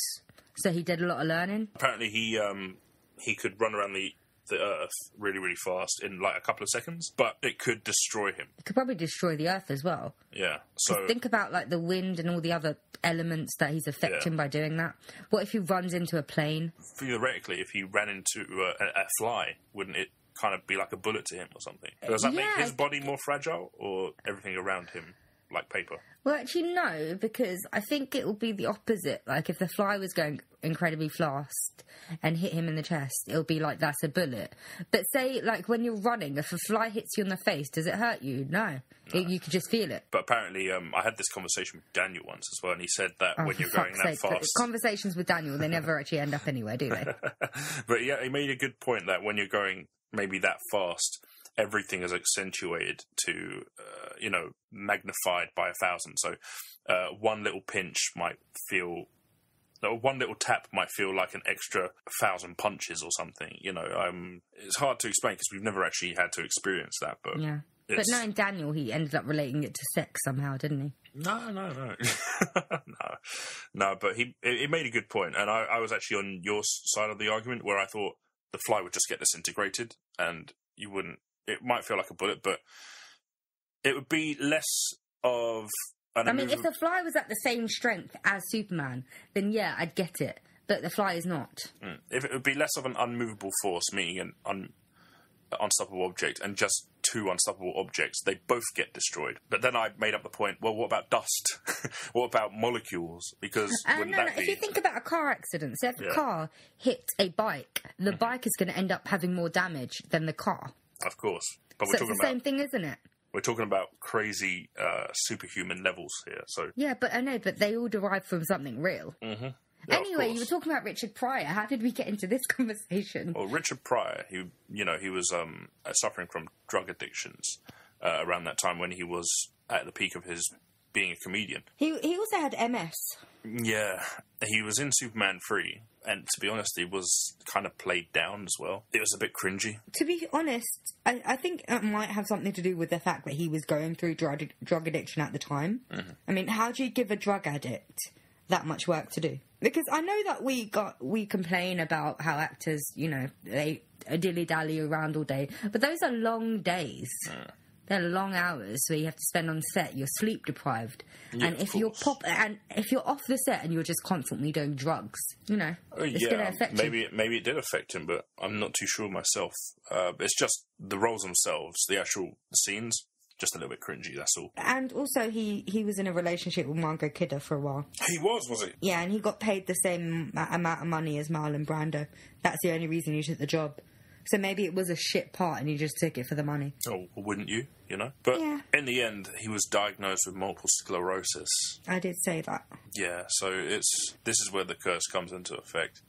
So he did a lot of learning. Apparently he could run around the Earth really, really fast in like a couple of seconds, but it could destroy him. It could probably destroy the Earth as well. Yeah. So think about like the wind and all the other elements that he's affecting by doing that. What if he runs into a plane? Theoretically, if he ran into a fly, wouldn't it kind of be like a bullet to him or something? Does that make his body more fragile, or everything around him like paper? Well, actually, no, because I think it will be the opposite. Like, if the fly was going incredibly fast and hit him in the chest, it'll be like, that's a bullet. But say, like, when you're running, if a fly hits you in the face, does it hurt you? No. You could just feel it. But apparently, I had this conversation with Daniel once as well, and he said that when you're going that fast... Conversations with Daniel, they never actually end up anywhere, do they? But yeah, he made a good point that when you're going maybe that fast, everything is accentuated to, magnified by 1,000. So one little pinch might feel... one little tap might feel like an extra 1,000 punches or something, It's hard to explain because we've never actually had to experience that, but... Yeah. But knowing Daniel, he ended up relating it to sex somehow, didn't he? No. No, but he made a good point, and I was actually on your side of the argument where I thought the fly would just get disintegrated and you wouldn't... It might feel like a bullet, but it would be less of... if the fly was at the same strength as Superman, then yeah, I'd get it. But the fly is not. If it would be less of an unmovable force, meaning an unstoppable object, and just two unstoppable objects, they both get destroyed. But then I made up the point, well, what about dust? What about molecules? Because if you think about a car accident, so if a car hits a bike, the bike is going to end up having more damage than the car. Of course. But so it's the same thing, isn't it? We're talking about crazy superhuman levels here. So yeah, but I know, but they all derive from something real. Mm-hmm. Yeah, anyway, you were talking about Richard Pryor. How did we get into this conversation? Well, Richard Pryor, he was suffering from drug addictions around that time when he was at the peak of his being a comedian. He also had MS. Yeah, he was in Superman 3, and to be honest, he was kind of played down as well. It was a bit cringy. To be honest, I think it might have something to do with the fact that he was going through drug addiction at the time. Mm-hmm. I mean, how do you give a drug addict that much work to do? Because I know that we complain about how actors, they dilly-dally around all day, but those are long days. They're long hours where you have to spend on set. You're sleep deprived, and if you're off the set and you're just constantly doing drugs, it's going to affect you. Maybe it did affect him, but I'm not too sure myself. It's just the roles themselves, the actual scenes, just a little bit cringy. That's all. And also, he was in a relationship with Margot Kidder for a while. He was he? Yeah, and he got paid the same amount of money as Marlon Brando. That's the only reason he took the job. So maybe it was a shit part and he just took it for the money. Oh, wouldn't you? But in the end, he was diagnosed with multiple sclerosis. I did say that. Yeah, so this is where the curse comes into effect.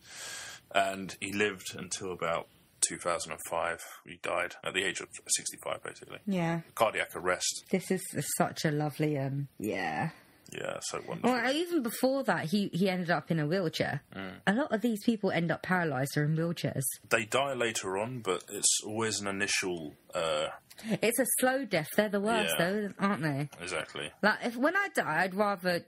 And he lived until about 2005. He died at the age of 65, basically. Yeah. Cardiac arrest. This is such a lovely, Yeah, so wonderful. Well, even before that, he ended up in a wheelchair. A lot of these people end up paralysed or in wheelchairs. They die later on, but it's always an initial... It's a slow death. They're the worst, though, aren't they? Exactly. Like, when I die, I'd rather,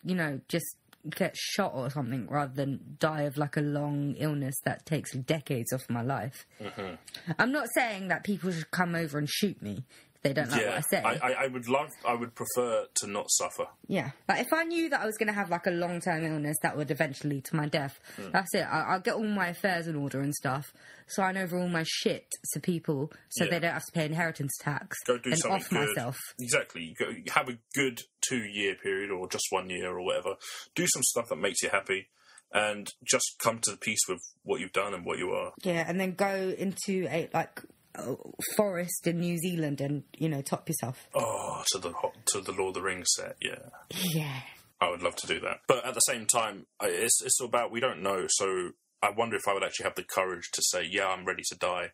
just get shot or something rather than die of, like, a long illness that takes decades off my life. Mm-hmm. I'm not saying that people should come over and shoot me, They don't like what I say. I would prefer to not suffer. Yeah. Like, if I knew that I was going to have, like, a long-term illness that would eventually lead to my death, that's it. I'll get all my affairs in order and stuff, sign over all my shit to people so they don't have to pay inheritance tax. Go do and something off good. myself. Exactly. You have a good 2-year period or just 1 year or whatever. Do some stuff that makes you happy and just come to peace with what you've done and what you are. Yeah, and then go into a, like, forest in New Zealand and, you know, top yourself. Oh, to the Lord of the Rings set, yeah. Yeah. I would love to do that. But at the same time, it's about, we don't know, so I wonder if I would actually have the courage to say, yeah, I'm ready to die.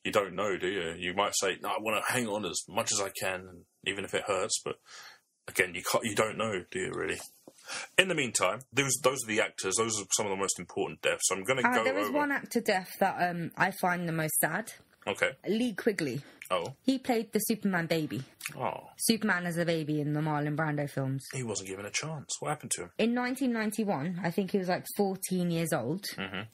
You don't know, do you? You might say, no, I want to hang on as much as I can, even if it hurts, but again, you don't know, do you, really? In the meantime, those are the actors. Those are some of the most important deaths. So I'm going to go over... There was one actor death that I find the most sad. Okay. Lee Quigley. Oh. He played the Superman baby. Oh. Superman as a baby in the Marlon Brando films. He wasn't given a chance. What happened to him? In 1991, I think he was like 14 years old,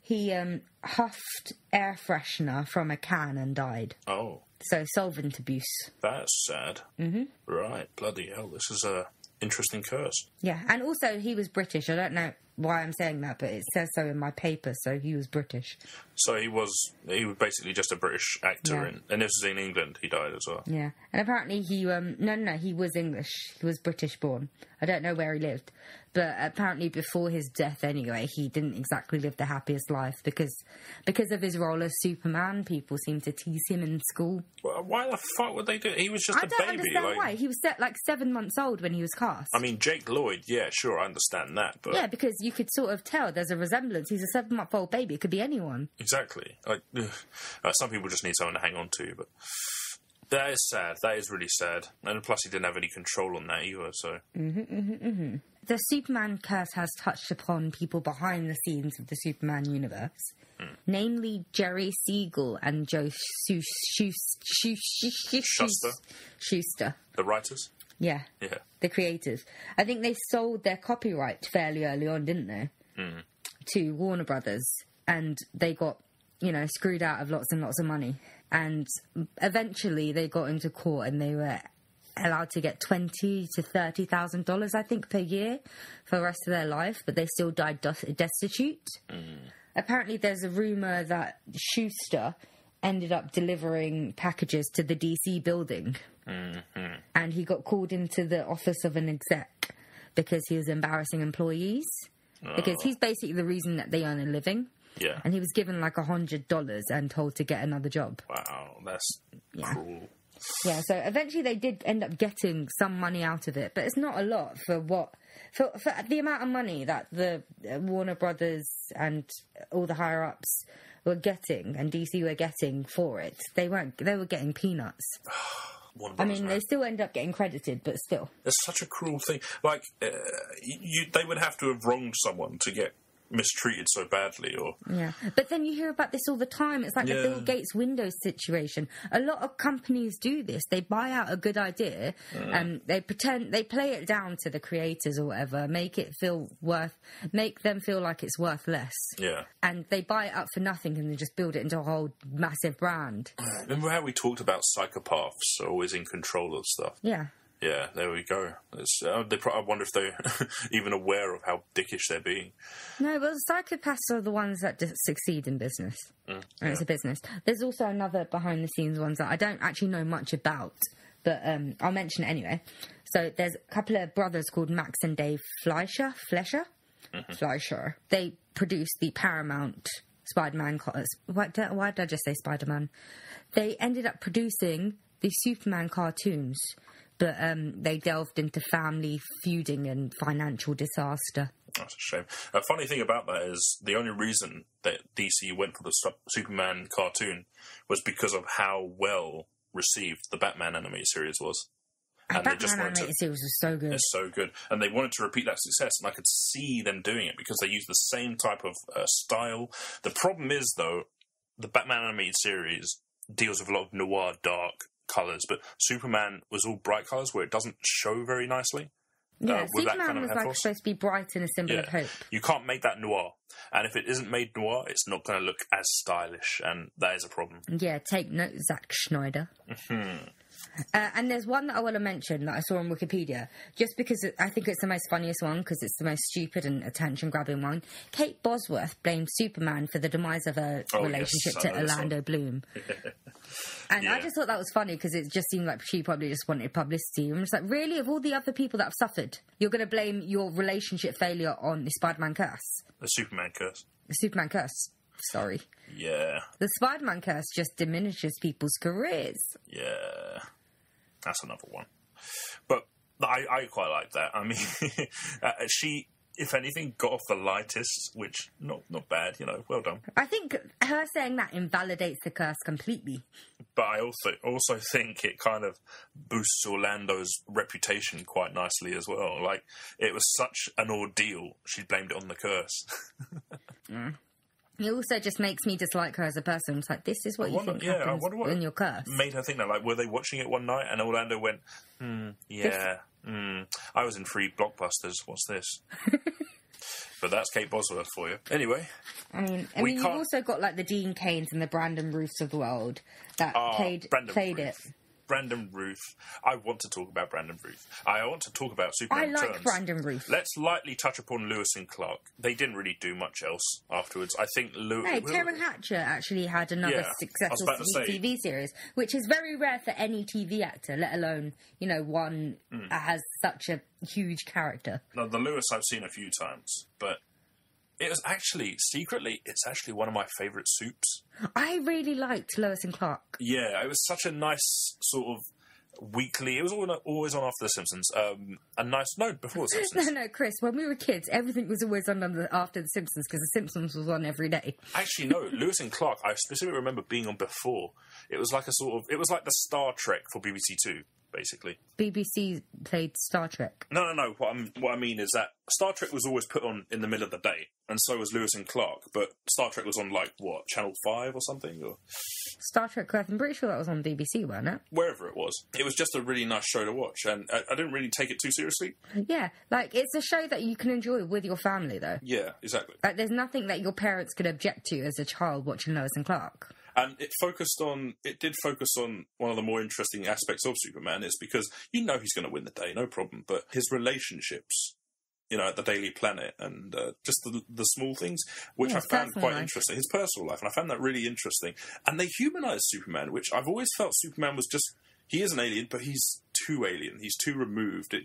he huffed air freshener from a can and died. Oh. So solvent abuse. That's sad. Mm-hmm. Right. Bloody hell. This is a interesting curse. Yeah. And also, he was British. I don't know why I'm saying that, but it says so in my paper, so he was British. So he was basically just a British actor, and this was in England. He died as well. Yeah, and apparently he no, he was English. He was British born. I don't know where he lived, but apparently before his death, anyway, he didn't exactly live the happiest life because of his role as Superman. People seemed to tease him in school. Well, why the fuck would they do it? He was just a baby. I don't understand why. He was like 7 months old when he was cast. I mean, Jake Lloyd, yeah, sure, I understand that, but yeah, because you could sort of tell there's a resemblance. He's a 7-month-old baby. It could be anyone. Exactly. Like, some people just need someone to hang on to, but that is sad. That is really sad. And plus, he didn't have any control on that either, so... The Superman curse has touched upon people behind the scenes of the Superman universe, namely Jerry Siegel and Joe Shuster. The writers? Yeah. Yeah. The creators. I think they sold their copyright fairly early on, didn't they? To Warner Brothers. And they got, screwed out of lots and lots of money. And eventually they got into court and they were allowed to get $20,000 to $30,000, I think, per year for the rest of their life, but they still died destitute. Apparently there's a rumour that Schuster ended up delivering packages to the DC building. And he got called into the office of an exec because he was embarrassing employees. Because he's basically the reason that they earn a living. Yeah. And he was given like $100 and told to get another job. Wow, that's cruel. Yeah, so eventually they did end up getting some money out of it, but it's not a lot for the amount of money that the Warner Brothers and all the higher ups were getting and DC were getting for it. They were getting peanuts. They still end up getting credited, but still. It's such a cruel thing. Like, they would have to have wronged someone to get mistreated so badly, or... Yeah, but then you hear about this all the time. It's like the Bill Gates Windows situation. A lot of companies do this. They buy out a good idea, and they play it down to the creators or whatever, make them feel like it's worth less. Yeah. And they buy it up for nothing and they just build it into a whole massive brand. Remember how we talked about psychopaths are always in control of stuff? Yeah. Yeah, there we go. I wonder if they're even aware of how dickish they're being. No, but psychopaths are the ones that succeed in business. And it's a business. There's also another behind-the-scenes ones that I don't actually know much about, but I'll mention it anyway. So there's a couple of brothers called Max and Dave Fleischer. Fleischer. They produced the Paramount Spider-Man... Why did I just say Spider-Man? They ended up producing the Superman cartoons... But they delved into family feuding and financial disaster. That's a shame. A funny thing about that is the only reason that DC went for the Superman cartoon was because of how well received the Batman animated series was. And Batman animated series was so good. It's so good. And they wanted to repeat that success, and I could see them doing it because they used the same type of style. The problem is, though, the Batman animated series deals with a lot of noir, dark colours, but Superman was all bright colours where it doesn't show very nicely. Yeah, Superman was like supposed to be bright and a symbol of hope. You can't make that noir, and if it isn't made noir, it's not going to look as stylish, and that is a problem. Yeah, take note, Zack Snyder. And there's one that I want to mention that I saw on Wikipedia, just because I think it's the most funniest one, because it's the most stupid and attention-grabbing one. Kate Bosworth blamed Superman for the demise of her relationship to Orlando Bloom. And I just thought that was funny, because it just seemed like she probably just wanted publicity. I'm just like, really? Of all the other people that have suffered, you're going to blame your relationship failure on the Spider-Man curse? The Superman curse. The Superman curse. Sorry. Yeah. The Spider-Man curse just diminishes people's careers. Yeah. That's another one. But I quite like that. I mean, she, if anything, got off the lightest, which, not bad, well done. I think her saying that invalidates the curse completely. But I also think it kind of boosts Orlando's reputation quite nicely as well. Like, it was such an ordeal, she blamed it on the curse. It also just makes me dislike her as a person. It's like, this is what you think happens in your curse. Made her think that. Like, were they watching it one night and Orlando went, I was in 3 blockbusters. What's this? But that's Kate Bosworth for you. Anyway. I mean, you've also got, like, the Dean Canes and the Brandon Roofs of the world that played it. Brandon Routh. I want to talk about Brandon Routh. I want to talk about Superman Returns. I like Brandon Routh. Let's lightly touch upon Lewis and Clark. They didn't really do much else afterwards. I think Lewis... No, Taron Hatcher actually had another successful TV series, which is very rare for any TV actor, let alone, one that has such a huge character. No, the Lewis I've seen a few times, but... It was actually, secretly, it's actually one of my favourite soups. I really liked Lois and Clark. Yeah, it was such a nice sort of weekly... It was always on after The Simpsons. Before The Simpsons. No, Chris, when we were kids, everything was always on after The Simpsons, because The Simpsons was on every day. Actually, no, Lewis and Clark, I specifically remember being on before. It was like it was like the Star Trek for BBC Two, basically. BBC played Star Trek. No. What I mean is that Star Trek was always put on in the middle of the day, and so was Lewis and Clark. But Star Trek was on Channel 5 or something, or Star Trek. I'm pretty sure that was on BBC, wasn't it? Wherever it was. It was just a really nice show to watch, and I didn't really take it too seriously. Yeah, it's a show that you can enjoy with your family, though. Yeah, exactly. There's nothing that your parents could object to as a child watching Lois and Clark. And it did focus on one of the more interesting aspects of Superman, is because he's going to win the day, no problem. But his relationships, at the Daily Planet, and just the small things, which I found quite interesting. His personal life, and I found that really interesting. And they humanised Superman, which I've always felt Superman was just... He is an alien, but he's too alien. He's too removed.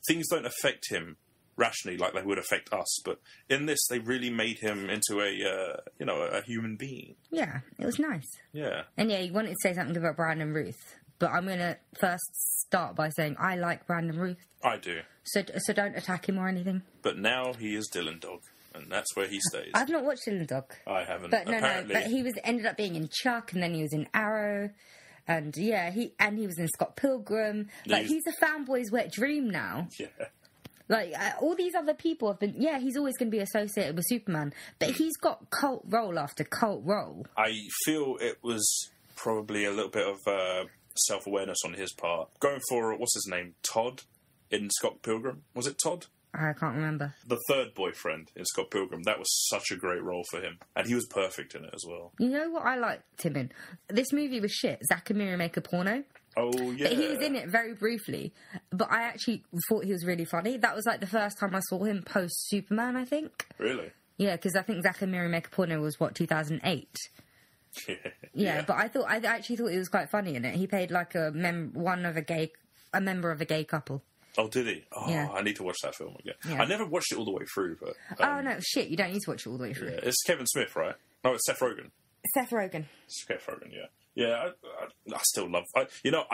Things don't affect him rationally like they would affect us, but in this they really made him into a human being. Yeah, it was nice. Yeah. And you wanted to say something about Brandon Routh, but I'm going to first start by saying I like Brandon Routh. I do. So don't attack him or anything. But now he is Dylan Dog, and that's where he stays. I've not watched Dylan Dog. I haven't. But but he ended up being in Chuck, and then he was in Arrow. And he was in Scott Pilgrim. He's a fanboy's wet dream now. Yeah. All these other people have been... Yeah, he's always going to be associated with Superman, but he's got cult role after cult role. I feel it was probably a little bit of self-awareness on his part. Going for, what's his name, Todd in Scott Pilgrim? Was it Todd? I can't remember. The third boyfriend in Scott Pilgrim. That was such a great role for him. And he was perfect in it as well. You know what I liked him in? This movie was shit. Zack and Miri Make a Porno. Oh, yeah. But he was in it very briefly. But I actually thought he was really funny. That was the first time I saw him post-Superman, I think. Really? Yeah, because I think Zack and Miri Make a Porno was, 2008? Yeah, but I actually thought he was quite funny in it. He played a member of a gay couple. Oh, did he? Oh, yeah. I need to watch that film again. Yeah. I never watched it all the way through, but... oh, no, shit, you don't need to watch it all the way through. Yeah. It's Kevin Smith, right? No, it's Seth Rogen. Seth Rogen. It's Seth Rogen, yeah. Yeah, I still love... I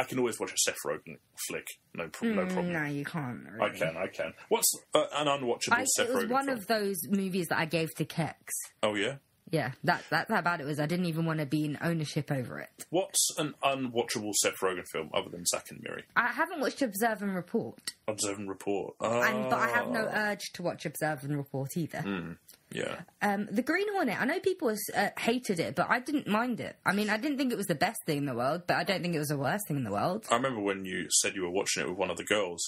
can always watch a Seth Rogen flick. No problem. No, you can't. Really. I can. What's an unwatchable Seth Rogen film? It was one of those movies that I gave to Kex. Oh, yeah? Yeah, that's how bad it was. I didn't even want to be in ownership over it. What's an unwatchable Seth Rogen film other than Zack and Miri? I haven't watched Observe and Report. Observe and Report. But I have no urge to watch Observe and Report either. Yeah. The Green Hornet, I know people hated it, but I didn't mind it. I mean, I didn't think it was the best thing in the world, but I don't think it was the worst thing in the world. I remember when you said you were watching it with one of the girls.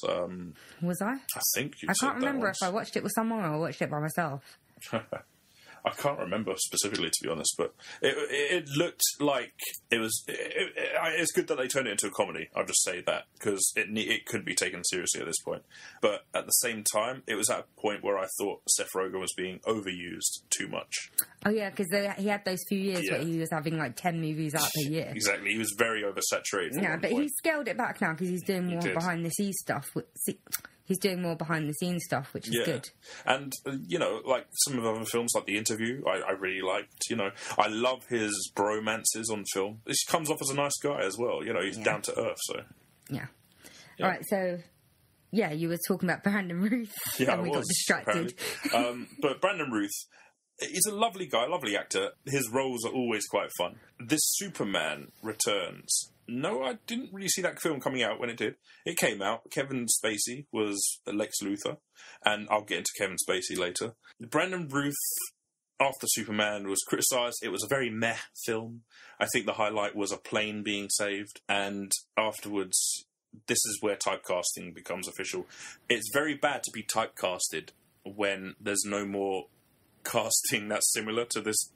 Was I? I think you I can't remember if I watched it with someone or I watched it by myself. I can't remember specifically, to be honest, but it looked like it was. It's good that they turned it into a comedy. I'll just say that, because it could be taken seriously at this point. But at the same time, it was at a point where I thought Seth Rogen was being overused too much. Oh yeah, because he had those few years where he was having like 10 movies out per year. Exactly, he was very oversaturated. Yeah, but he's scaled it back now because he's doing more behind the scenes stuff. He's doing more behind the scenes stuff, which is good. And, like some of the other films, like The Interview, I really liked. I love his bromances on film. He comes off as a nice guy as well. He's down to earth, so. Yeah. All right, so, you were talking about Brandon Routh, and we got distracted. But Brandon Routh, he's a lovely guy, lovely actor. His roles are always quite fun. This Superman Returns. No, I didn't really see that film coming out when it did. It came out. Kevin Spacey was Lex Luthor, and I'll get into Kevin Spacey later. Brandon Routh, after Superman, was criticised. It was a very meh film. I think the highlight was a plane being saved, and afterwards, this is where typecasting becomes official. It's very bad to be typecasted when there's no more casting that's similar to this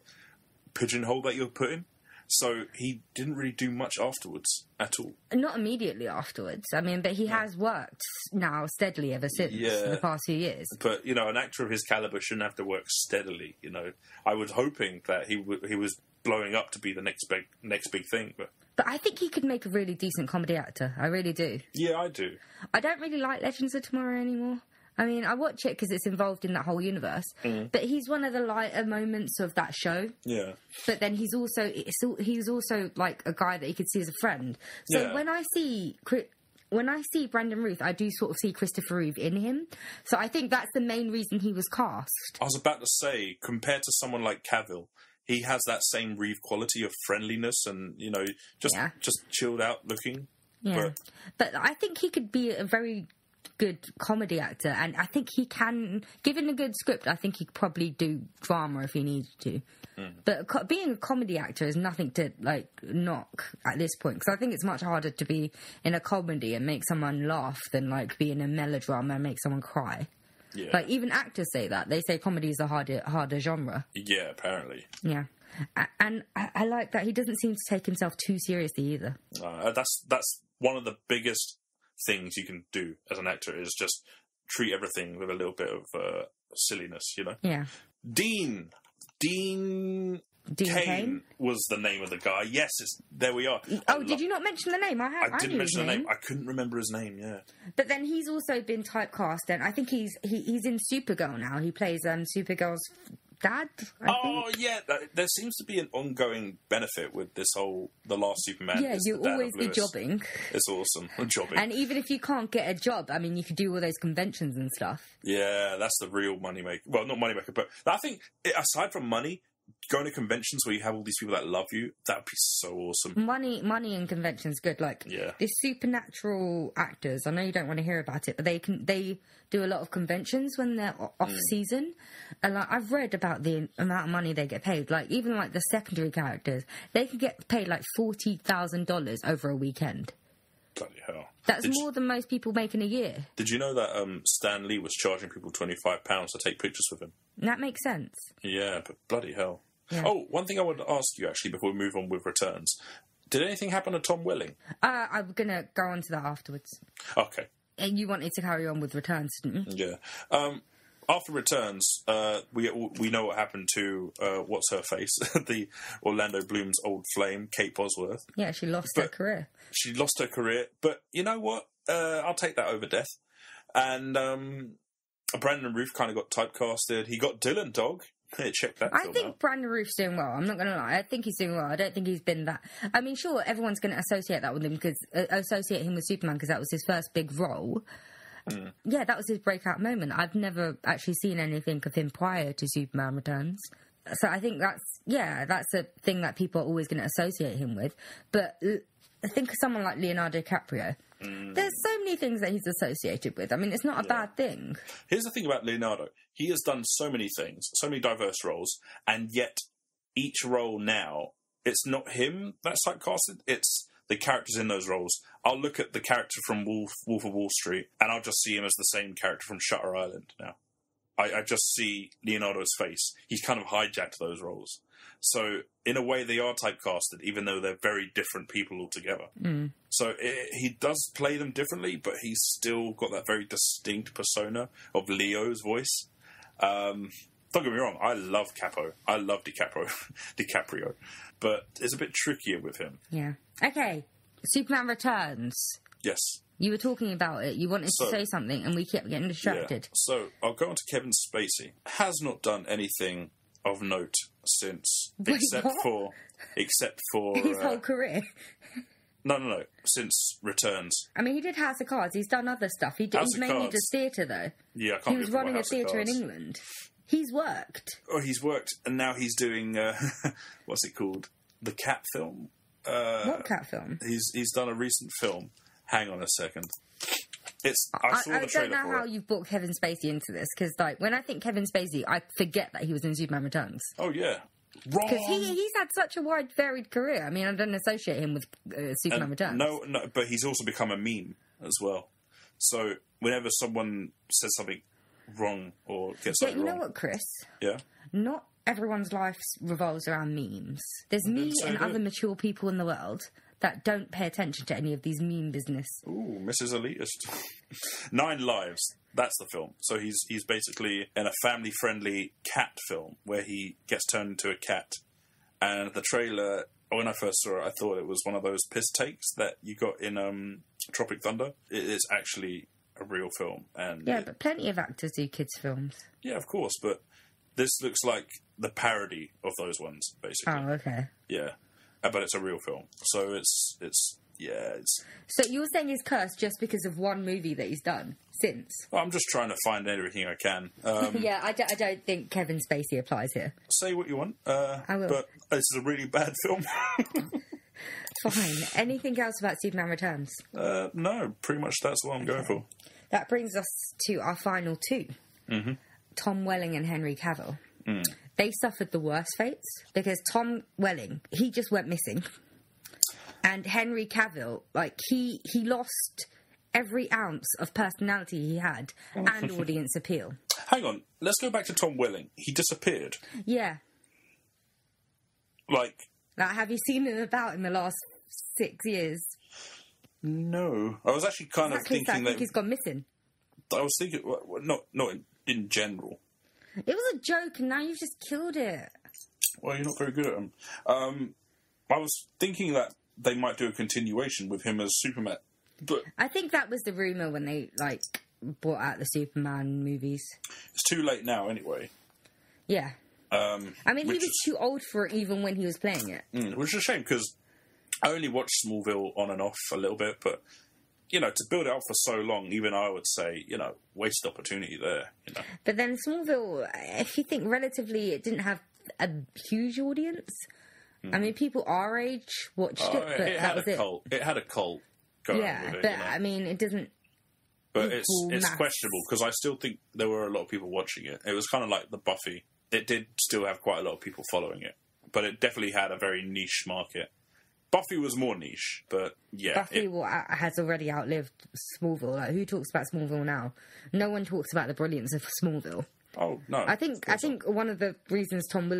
pigeonhole that you're put in. So he didn't really do much afterwards at all. Not immediately afterwards. I mean, but he has worked now steadily ever since in the past few years. But, an actor of his calibre shouldn't have to work steadily, I was hoping that he was blowing up to be the next big thing. But I think he could make a really decent comedy actor. I really do. Yeah, I do. I don't really like Legends of Tomorrow anymore. I mean, I watch it because it's involved in that whole universe. But he's one of the lighter moments of that show. Yeah. But then he's also like a guy that you could see as a friend. So when I see Brandon Routh, I do sort of see Christopher Reeve in him. So I think that's the main reason he was cast. I was about to say, compared to someone like Cavill, he has that same Reeve quality of friendliness and, just chilled out looking. Yeah. But I think he could be a very good comedy actor, and I think he can, given a good script, I think he could probably do drama if he needed to. But being a comedy actor is nothing to knock at this point, because I think it's much harder to be in a comedy and make someone laugh than be in a melodrama and make someone cry. Yeah. Even actors say that. They say comedy is a harder genre. Yeah, apparently. Yeah. And I like that he doesn't seem to take himself too seriously either. That's one of the biggest things you can do as an actor, is just treat everything with a little bit of silliness, Yeah. Dean Cain was the name of the guy. Yes, there we are. Oh, did you not mention the name? I didn't mention the name. I couldn't remember his name, yeah. But then he's also been typecast, and I think he's in Supergirl now. He plays Supergirl's dad, I think. Yeah, there seems to be an ongoing benefit with this The Last Superman. Yeah, you'll always be jobbing. It's awesome, jobbing. And even if you can't get a job, I mean, you could do all those conventions and stuff. Yeah, that's the real moneymaker. Well, not moneymaker, but I think, aside from money, going to conventions where you have all these people that love you, that'd be so awesome. Money and conventions good. These supernatural actors, I know you don't want to hear about it, but they do a lot of conventions when they're off season. And I've read about the amount of money they get paid. Even the secondary characters, they can get paid $40,000 over a weekend. Bloody hell. That's more than most people make in a year. Did you know that Stan Lee was charging people £25 to take pictures with him? That makes sense. Yeah, but bloody hell. Yeah. Oh, one thing I wanted to ask you, actually, before we move on with Returns. Did anything happen to Tom Welling? I'm going to go on to that afterwards. Okay. And you wanted to carry on with Returns, didn't you? Yeah. After Returns, we know what happened to, what's her face? The Orlando Bloom's old flame, Kate Bosworth. Yeah, she lost her career. She lost her career, but you know what? I'll take that over death. And Brandon Routh kind of got typecasted. He got Dylan Dog. Check that I think out. Brandon Routh's doing well. I'm not going to lie. I think he's doing well. I don't think he's been that... I mean, sure, everyone's going to associate that with him, because associate him with Superman, because that was his first big role. Yeah, that was his breakout moment. I've never actually seen anything of him prior to Superman Returns. So I think that's a thing that people are always going to associate him with. But I think of someone like Leonardo DiCaprio. There's so many things that he's associated with. I mean, it's not a bad thing. Here's the thing about Leonardo. He has done so many things, so many diverse roles, and yet each role now, it's not him that's typecasted, it's the characters in those roles. I'll look at the character from Wolf of Wall Street, and I'll just see him as the same character from Shutter Island now. I just see Leonardo's face. He's kind of hijacked those roles. So, in a way, they are typecasted, even though they're very different people altogether. So, he does play them differently, but he's still got that very distinct persona of Leo's voice. Don't get me wrong, I love Capo. I love DiCaprio. But it's a bit trickier with him. Yeah. Okay, Superman Returns. Yes. You were talking about it. You wanted to say something, and we kept getting distracted. Yeah. So, I'll go on to Kevin Spacey. Has not done anything of note since, except for his whole career. No. Since Returns. I mean, he did House of Cards. He's done other stuff. He mainly does theatre, though. Yeah, I can't. He was running a theatre in England. He's worked. Oh, he's worked, and now he's doing what's it called? The Cat film. What cat film? He's done a recent film. Hang on a second. I don't know how you brought Kevin Spacey into this, because like when I think Kevin Spacey, I forget that he was in Superman Returns. Oh yeah, wrong. Because he's had such a wide, varied career. I mean, I don't associate him with Superman Returns. No, but he's also become a meme as well. So whenever someone says something wrong or gets something wrong, you know what, Chris? Yeah. Not everyone's life revolves around memes. There's me and other mature people in the world that don't pay attention to any of these meme business. Ooh, Mrs. Elitist. 9 Lives. That's the film. So he's basically in a family-friendly cat film where he gets turned into a cat. And the trailer, when I first saw it, I thought it was one of those piss takes that you got in Tropic Thunder. It is actually a real film. And but plenty of actors do kids' films. Yeah, of course, but this looks like the parody of those ones, basically. Oh, okay. Yeah. But it's a real film. So it's. So you were saying he's cursed just because of one movie that he's done since? Well, I'm just trying to find everything I can. Yeah, I don't think Kevin Spacey applies here. Say what you want. I will. But this is a really bad film. Fine. Anything else about Superman Returns? No, pretty much that's what I'm going for. That brings us to our final two. Mm-hmm. Tom Welling and Henry Cavill. They suffered the worst fates because Tom Welling, he just went missing. And Henry Cavill, like, he lost every ounce of personality he had and audience appeal. Hang on, let's go back to Tom Welling. He disappeared. Yeah. Like, have you seen him about in the last 6 years? No. I was actually kind of thinking I think he's gone missing. I was thinking, not in general. It was a joke, and now you've just killed it. Well, you're not very good at them. I was thinking that they might do a continuation with him as Superman, but I think that was the rumour when they brought out the Superman movies. It's too late now, anyway. Yeah. I mean, he was too old for it even when he was playing it. Which is a shame, because I only watched Smallville on and off a little bit, but to build it up for so long, even I would say, wasted opportunity there. But then Smallville, if you think relatively, it didn't have a huge audience. I mean, people our age watched it, but that was it. Cult. It had a cult going with it. But I mean, it doesn't. But it's questionable, because I still think there were a lot of people watching it. It was kind of like the Buffy. It did still have quite a lot of people following it, but it definitely had a very niche market. Buffy was more niche, but yeah. Buffy has already outlived Smallville. Like, who talks about Smallville now? No one talks about the brilliance of Smallville. Oh no! I think one of the reasons Tom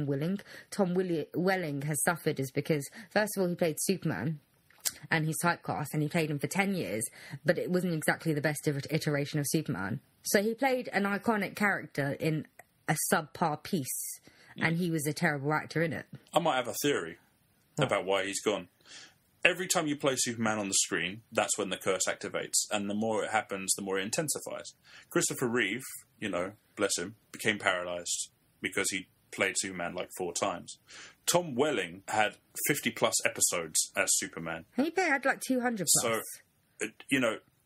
Welling has suffered is because, first of all, he played Superman, and he's typecast, and he played him for 10 years, but it wasn't exactly the best iteration of Superman. So he played an iconic character in a subpar piece, and he was a terrible actor in it. I might have a theory about why he's gone. Every time you play Superman on the screen, that's when the curse activates, and the more it happens, the more it intensifies. Christopher Reeve, bless him, became paralysed because he played Superman 4 times. Tom Welling had 50-plus episodes as Superman. He had 200-plus. So,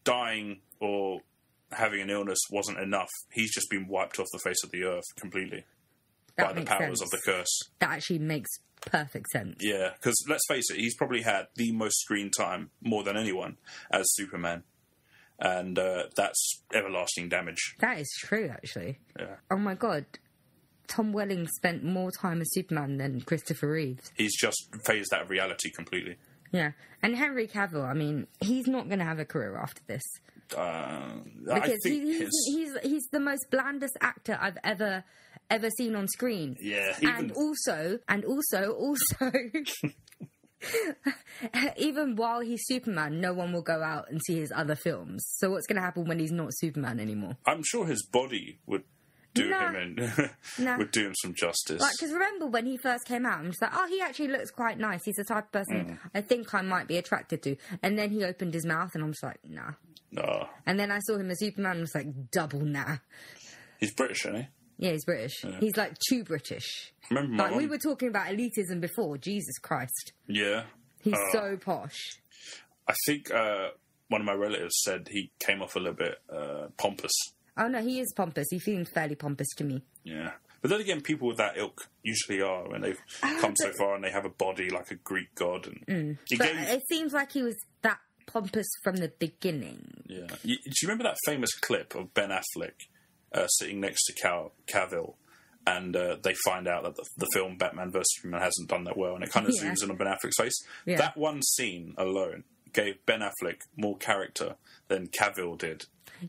dying or having an illness wasn't enough. He's just been wiped off the face of the earth completely by the powers of the curse. That actually makes perfect sense. Yeah, because let's face it, he's probably had the most screen time, more than anyone, as Superman. And that's everlasting damage. That is true, actually. Yeah. Oh my god. Tom Welling spent more time as Superman than Christopher Reeves. He's just phased out of reality completely. Yeah. And Henry Cavill, I mean, he's not going to have a career after this. Because he's the most blandest actor I've ever seen on screen. Yeah, and also, even while he's Superman, no one will go out and see his other films. So what's going to happen when he's not Superman anymore? I'm sure his body would do would do him some justice. Like, because remember when he first came out, I'm just like, oh, he actually looks quite nice. He's the type of person I think I might be attracted to. And then he opened his mouth, and I'm just like, nah. No. And then I saw him as Superman, and I was like, double nah. He's British, isn't he? Yeah, he's British. Yeah. He's like too British. Remember my mum? We were talking about elitism before. Jesus Christ. Yeah. He's so posh. I think one of my relatives said he came off a little bit pompous. Oh, no, he is pompous. He seems fairly pompous to me. Yeah. But then again, people with that ilk usually are when they've come so far and they have a body like a Greek god. And it seems like he was that pompous from the beginning. Yeah. Do you remember that famous clip of Ben Affleck sitting next to Cavill? And they find out that the film Batman vs Superman hasn't done that well, and it kind of zooms in on Ben Affleck's face. Yeah. That one scene alone gave Ben Affleck more character than Cavill did,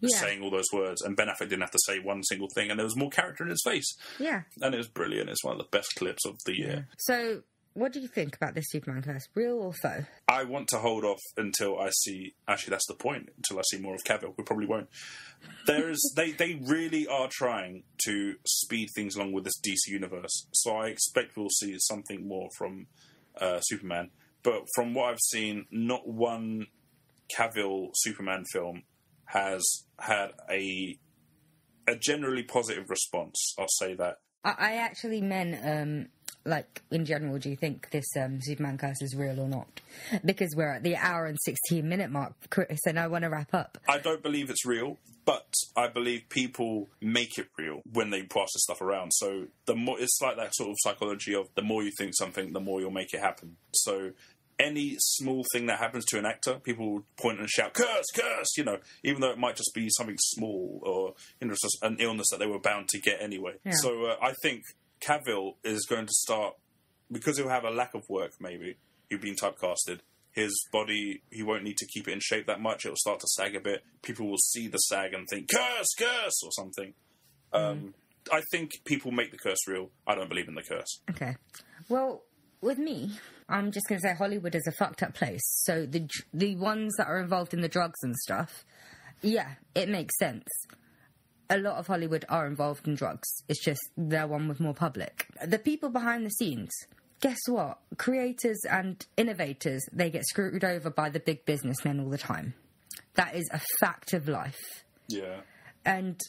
saying all those words, and Ben Affleck didn't have to say one single thing, and there was more character in his face. Yeah. And it was brilliant. It's one of the best clips of the year. So, what do you think about this Superman curse? Real or faux? I want to hold off until I see... Actually, that's the point. Until I see more of Cavill. We probably won't. They really are trying to speed things along with this DC universe. So I expect we'll see something more from Superman. But from what I've seen, not one Cavill Superman film has had a generally positive response. I'll say that. I actually meant... like, in general, do you think this Superman curse is real or not? Because we're at the hour and 16-minute mark, Chris, and I want to wrap up. I don't believe it's real, but I believe people make it real when they pass this stuff around. So the more, it's like that sort of psychology of the more you think something, the more you'll make it happen. So any small thing that happens to an actor, people will point and shout, curse, curse, even though it might just be something small or, just an illness that they were bound to get anyway. Yeah. So I think Cavill is going to start, because he'll have a lack of work, maybe, he'll be typecasted. His body, he won't need to keep it in shape that much. It'll start to sag a bit. People will see the sag and think, curse, curse, or something. I think people make the curse real. I don't believe in the curse. Okay. Well, with me, I'm just going to say Hollywood is a fucked up place. So the ones that are involved in the drugs and stuff, yeah, it makes sense. A lot of Hollywood are involved in drugs. It's just they're one with more public. The people behind the scenes, guess what? Creators and innovators, they get screwed over by the big businessmen all the time. That is a fact of life. Yeah. And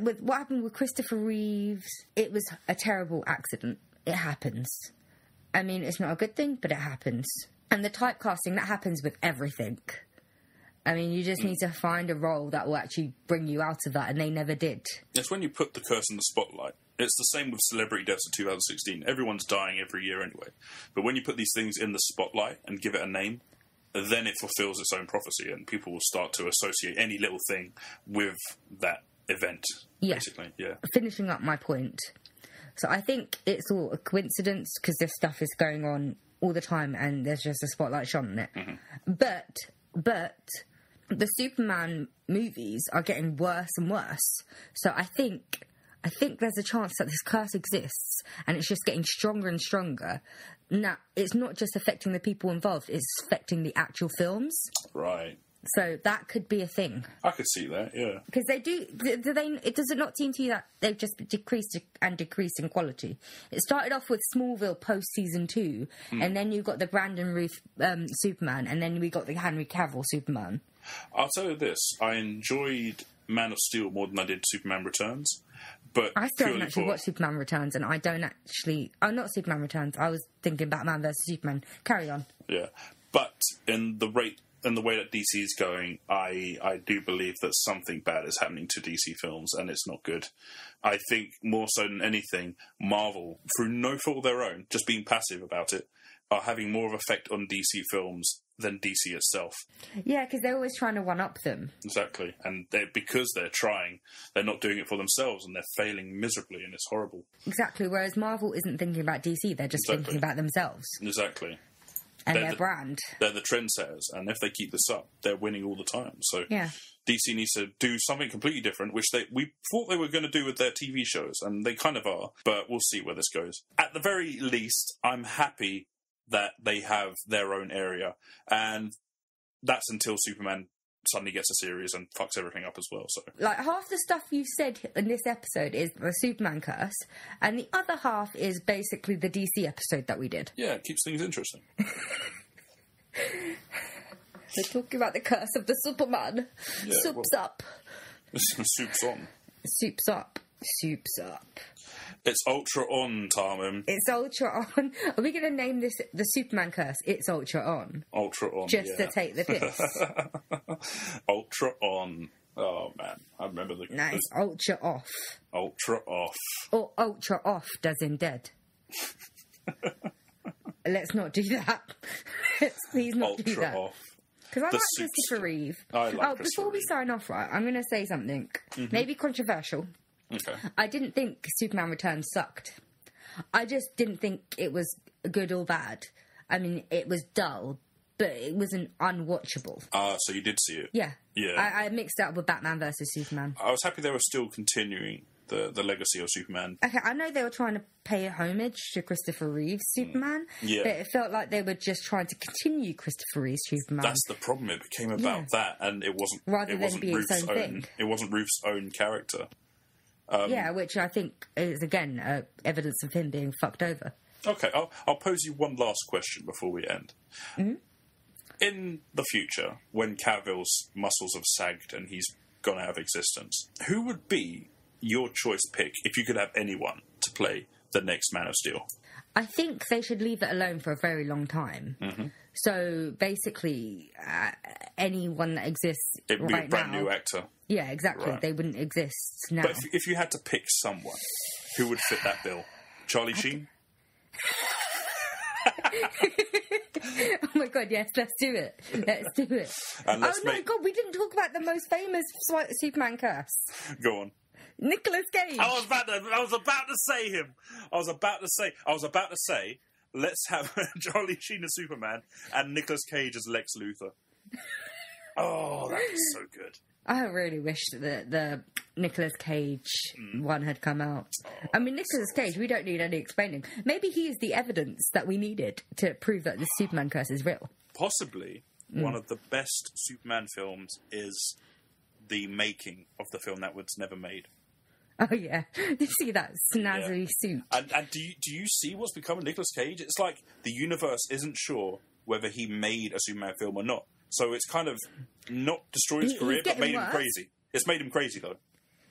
with what happened with Christopher Reeves, it was a terrible accident. It happens. I mean, it's not a good thing, but it happens. And the typecasting, that happens with everything. I mean, you just need to find a role that will actually bring you out of that, and they never did. It's when you put the curse in the spotlight. It's the same with celebrity deaths in 2016. Everyone's dying every year anyway. But when you put these things in the spotlight and give it a name, then it fulfills its own prophecy, and people will start to associate any little thing with that event, basically. Yeah. Finishing up my point. So I think it's all a coincidence, because this stuff is going on all the time, and there's just a spotlight shone on it. Mm-hmm. But the Superman movies are getting worse and worse. So I think there's a chance that this curse exists, and it's just getting stronger and stronger. Now, it's not just affecting the people involved, it's affecting the actual films. Right. So that could be a thing. I could see that, yeah. Because they do does it not seem to you that they've just decreased in quality? It started off with Smallville post-season 2, and then you got the Brandon Routh Superman, and then we got the Henry Cavill Superman. I'll tell you this, I enjoyed Man of Steel more than I did Superman Returns. But I still haven't actually watched Superman Returns, and I don't actually... Oh, not Superman Returns, I was thinking Batman vs Superman. Carry on. Yeah. But in the way that DC is going, I do believe that something bad is happening to DC films, and it's not good. I think more so than anything, Marvel, through no fault of their own, just being passive about it, are having more of an effect on DC films than DC itself. Yeah, because they're always trying to one-up them. Exactly. And because they're trying, they're not doing it for themselves, and they're failing miserably, and it's horrible. Exactly, whereas Marvel isn't thinking about DC, they're just thinking about themselves. Exactly. And their brand. They're the trendsetters, and if they keep this up, they're winning all the time. So DC needs to do something completely different, which we thought they were going to do with their TV shows, and they kind of are, but we'll see where this goes. At the very least, I'm happy that they have their own area, and that's until Superman suddenly gets a series and fucks everything up as well. So, like, half the stuff you said in this episode is the Superman curse, and the other half is basically the DC episode that we did. Yeah, it keeps things interesting. We're talking about the curse of the Superman. Yeah, Soup's up. Soup's on. Soup's up. Soup's up. It's Ultra On, Tarmim. It's Ultra On. Are we going to name this the Superman curse? It's Ultra On. Ultra On, Just to take the piss. Ultra On. Oh, man. I remember the... No, it's Ultra Off. Ultra Off. Or Ultra Off does in dead. Let's not do that. Let's please not Ultra do that. Off. Because I like Christopher Reeve. I like before we sign off, right, I'm going to say something. Maybe controversial. Okay. I didn't think Superman Returns sucked. I just didn't think it was good or bad. I mean, it was dull, but it wasn't unwatchable. So you did see it? Yeah. Yeah. I mixed it up with Batman versus Superman. I was happy they were still continuing the legacy of Superman. Okay, I know they were trying to pay homage to Christopher Reeve's Superman, but it felt like they were just trying to continue Christopher Reeve's Superman. That's the problem. It became about that, and it wasn't. Rather it than wasn't be its Ruth's own thing. It wasn't Ruth's own character. Which I think is, again, evidence of him being fucked over. Okay, I'll pose you one last question before we end. Mm-hmm. In the future, when Cavill's muscles have sagged and he's gone out of existence, who would be your choice pick if you could have anyone to play the next Man of Steel? I think they should leave it alone for a very long time. Mm-hmm. So basically, anyone that exists it would right be a brand now, new actor. Yeah, exactly. Right. They wouldn't exist now. But if you had to pick someone, who would fit that bill? Charlie Sheen? Oh my god, yes, let's do it. Let's do it. My god, we didn't talk about the most famous Superman curse. Go on. Nicolas Cage. I was about to say him. I was about to say, let's have Charlie Sheen as Superman and Nicolas Cage as Lex Luthor. Oh, that was so good. I really wish that the Nicolas Cage one had come out. I mean, Nicolas Cage, we don't need any explaining. Maybe he is the evidence that we needed to prove that the Superman curse is real. Possibly one of the best Superman films is the making of the film that was never made. Oh, yeah. You see that snazzy suit. And do you see what's become of Nicolas Cage? It's like the universe isn't sure whether he made a Superman film or not. So it's kind of not destroyed his career, but made him crazy. It's made him crazy, though.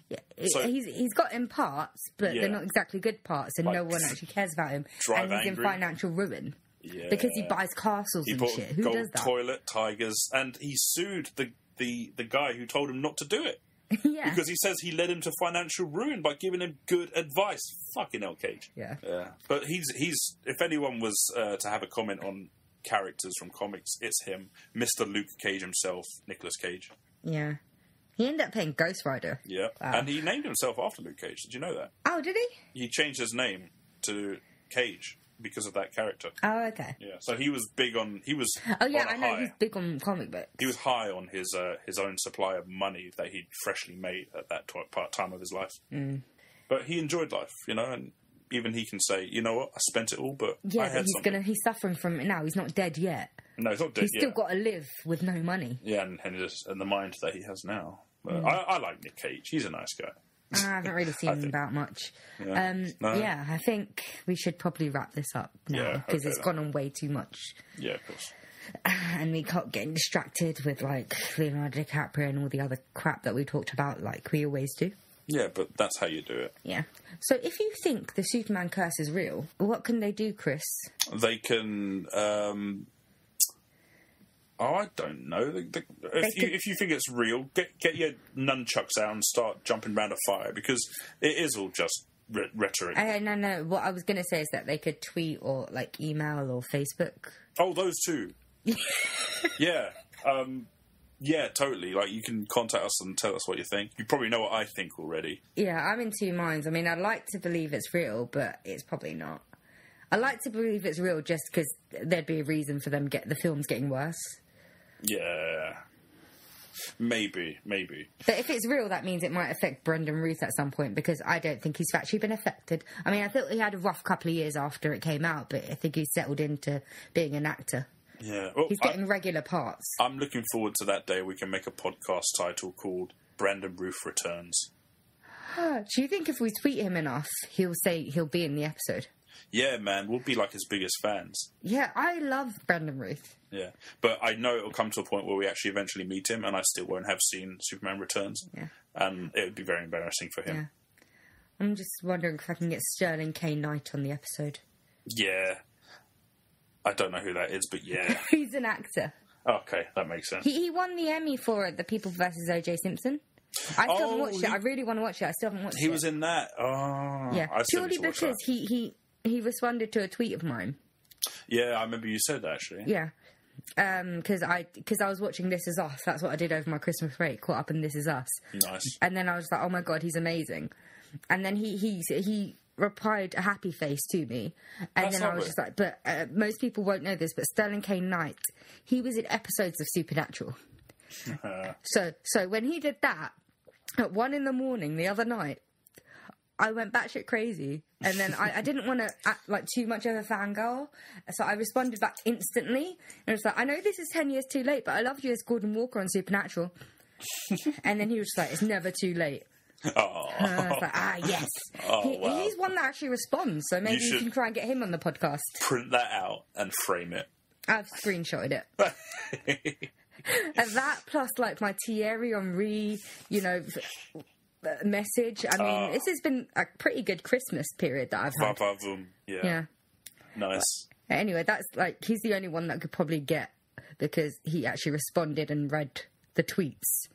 Yeah, he's got in parts, but they're not exactly good parts, and no one actually cares about him. And he's in financial ruin. Yeah. Because he buys castles and shit. Who does that? Toilet, tigers, and he sued the guy who told him not to do it. Yeah. Because he says he led him to financial ruin by giving him good advice. Fucking hell, Cage. Yeah. But he's if anyone was to have a comment on characters from comics, it's him. Mr. Luke Cage himself, Nicolas Cage. Yeah. He ended up playing Ghost Rider. Yeah. Wow. And he named himself after Luke Cage. Did you know that? Oh, did he? He changed his name to Cage because of that character. Oh, okay. Yeah. So he was big on... Oh, yeah, I know. He's big on comic books. He was high on his own supply of money that he'd freshly made at that time of his life. Mm. But he enjoyed life, and even he can say, you know what, I spent it all, but I had something. He's suffering from it now. He's not dead yet. No, he's not dead yet. He's still got to live with no money. Yeah, and the mind that he has now. But I like Nick Cage. He's a nice guy. I haven't really seen him about much. Yeah. No? Yeah, I think we should probably wrap this up now because it's gone on way too much. Yeah, of course. And we can't get distracted with Leonardo DiCaprio and all the other crap that we talked about like we always do. Yeah, but that's how you do it. Yeah. So if you think the Superman curse is real, what can they do, Chris? They can... I don't know. If you think it's real, get your nunchucks out and start jumping around a fire, because it is all just rhetoric. No. What I was going to say is that they could tweet or email or Facebook. Oh, those two. Yeah. Yeah, totally. You can contact us and tell us what you think. You probably know what I think already. Yeah, I'm in two minds. I mean, I'd like to believe it's real, but it's probably not. I like to believe it's real just because there'd be a reason for them the films getting worse. Yeah. Maybe. But if it's real, that means it might affect Brendan Ruth at some point, because I don't think he's actually been affected. I mean, I thought he had a rough couple of years after it came out, but I think he's settled into being an actor. Yeah. Well, He's getting regular parts. I'm looking forward to that day we can make a podcast title called Brendan Ruth Returns. Do you think if we tweet him enough, he'll say he'll be in the episode? Yeah, man, we'll be like his biggest fans. Yeah, I love Brendan Ruth. Yeah, but I know it'll come to a point where we actually eventually meet him, and I still won't have seen Superman Returns. Yeah. And it would be very embarrassing for him. Yeah. I'm just wondering if I can get Sterling K. Knight on the episode. Yeah. I don't know who that is, but yeah. He's an actor. Okay, that makes sense. He won the Emmy for The People vs. O.J. Simpson. I still haven't watched it. I really want to watch it. I still haven't watched it. He was in that. Oh, yeah, I still purely need to watch because that. he responded to a tweet of mine. Yeah, I remember you said that, actually. Yeah. Because I was watching This Is Us. That's what I did over my Christmas break. Caught up in This Is Us. Nice. And then I was like, oh my god, he's amazing. And then he replied a happy face to me. And That's then I was just like, but most people won't know this, but Sterling K. Knight, he was in episodes of Supernatural. So when he did that at 1 a.m. the other night, I went batshit crazy, and then I didn't want to act like too much of a fangirl, so I responded back instantly, and I was like, I know this is 10 years too late, but I loved you as Gordon Walker on Supernatural. And then he was like, it's never too late. Oh. And I was like, yes. Wow. He's one that actually responds, so maybe you can try and get him on the podcast. Print that out and frame it. I've screenshotted it. And that, plus like my Thierry Henry, message. I mean, this has been a pretty good Christmas period that I've had. Yeah. Nice. Anyway, that's like, he's the only one that could probably get, because he actually responded and read the tweets,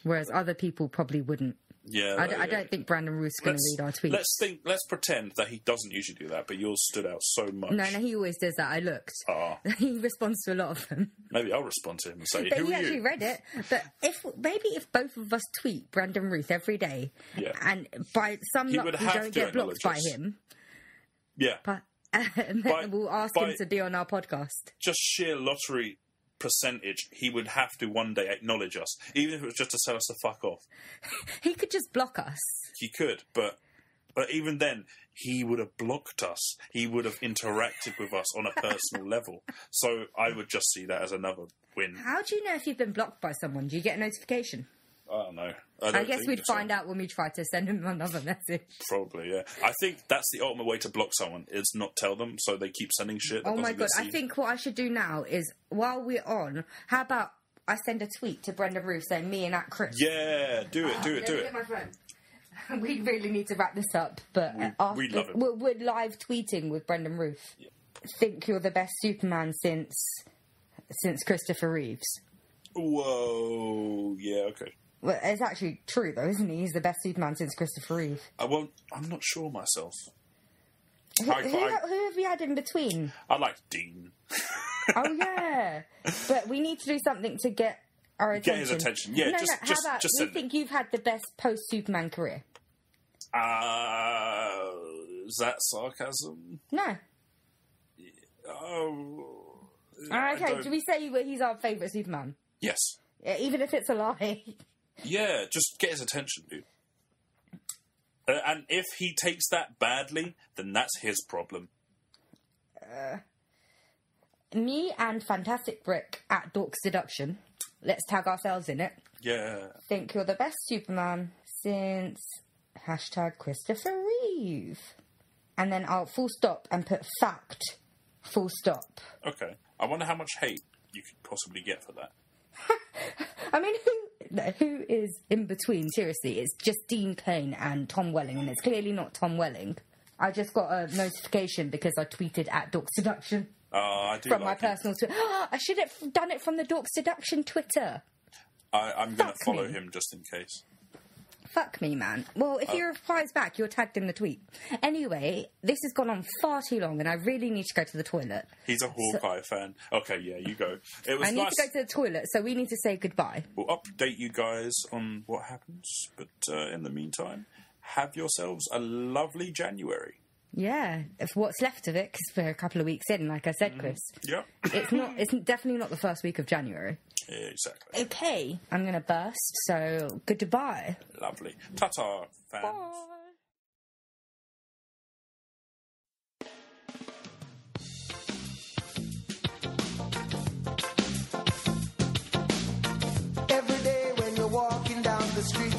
whereas other people probably wouldn't. Yeah, I don't think Brandon Ruth's going to read our tweets. Let's pretend that he doesn't usually do that, but yours stood out so much. No, he always does that. I looked. He responds to a lot of them. Maybe I'll respond to him and say, but who he are actually you? read it. But if both of us tweet Brandon Ruth every day, and by some luck we don't get blocked by him, then we'll ask him to be on our podcast. Just sheer lottery percentage, he would have to one day acknowledge us, even if it was just to tell us to fuck off. He could just block us. He could, but even then, he would have blocked us. He would have interacted with us on a personal level. So I would just see that as another win. How do you know if you've been blocked by someone? Do you get a notification? I don't know. I guess we'd find out when we try to send him another message. Probably, yeah. I think that's the ultimate way to block someone, is not tell them, so they keep sending shit. Oh my god, I think what I should do now is, while we're on, how about I send a tweet to Brendan Ruth saying, me and Chris. Yeah, do it. Get my phone. We really need to wrap this up, but we love it. We're live tweeting with Brendan Ruth. Yeah. Think you're the best Superman since Christopher Reeves. Whoa, yeah, okay. Well, it's actually true, though, isn't he? He's the best Superman since Christopher Reeve. I'm not sure myself. Who have you had in between? I like Dean. Oh, yeah. But we need to do something to get our attention. Get his attention, yeah. No, how about you think you've had the best post-Superman career? Is that sarcasm? No. Oh. Okay, do we say he's our favourite Superman? Yes. Yeah, even if it's a lie. Yeah, just get his attention, dude. And if he takes that badly, then that's his problem. Me and Fantastic Brick at Dork Seduction. Let's tag ourselves in it. Yeah. Think you're the best Superman since #Christopher Reeve. And then I'll full stop and put fact full stop. Okay. I wonder how much hate you could possibly get for that. I mean, who is in between? Seriously, it's just Dean Cain and Tom Welling, and it's clearly not Tom Welling. I just got a notification because I tweeted at Dork Seduction. I do from like my personal Twitter. I should have done it from the Dork Seduction Twitter. I'm going to follow him just in case. Fuck me, man. Well, if he replies back, you're tagged in the tweet. Anyway, this has gone on far too long, and I really need to go to the toilet. He's a Hawkeye fan. Okay, yeah, you go. I need to go to the toilet, so we need to say goodbye. We'll update you guys on what happens, but in the meantime, have yourselves a lovely January. Yeah, if what's left of it, because we're a couple of weeks in, like I said, Chris. Yeah. It's definitely not the first week of January. Exactly. Okay, I'm going to burst, so goodbye. Lovely. Ta-ta, fans. Bye. Every day when you're walking down the street,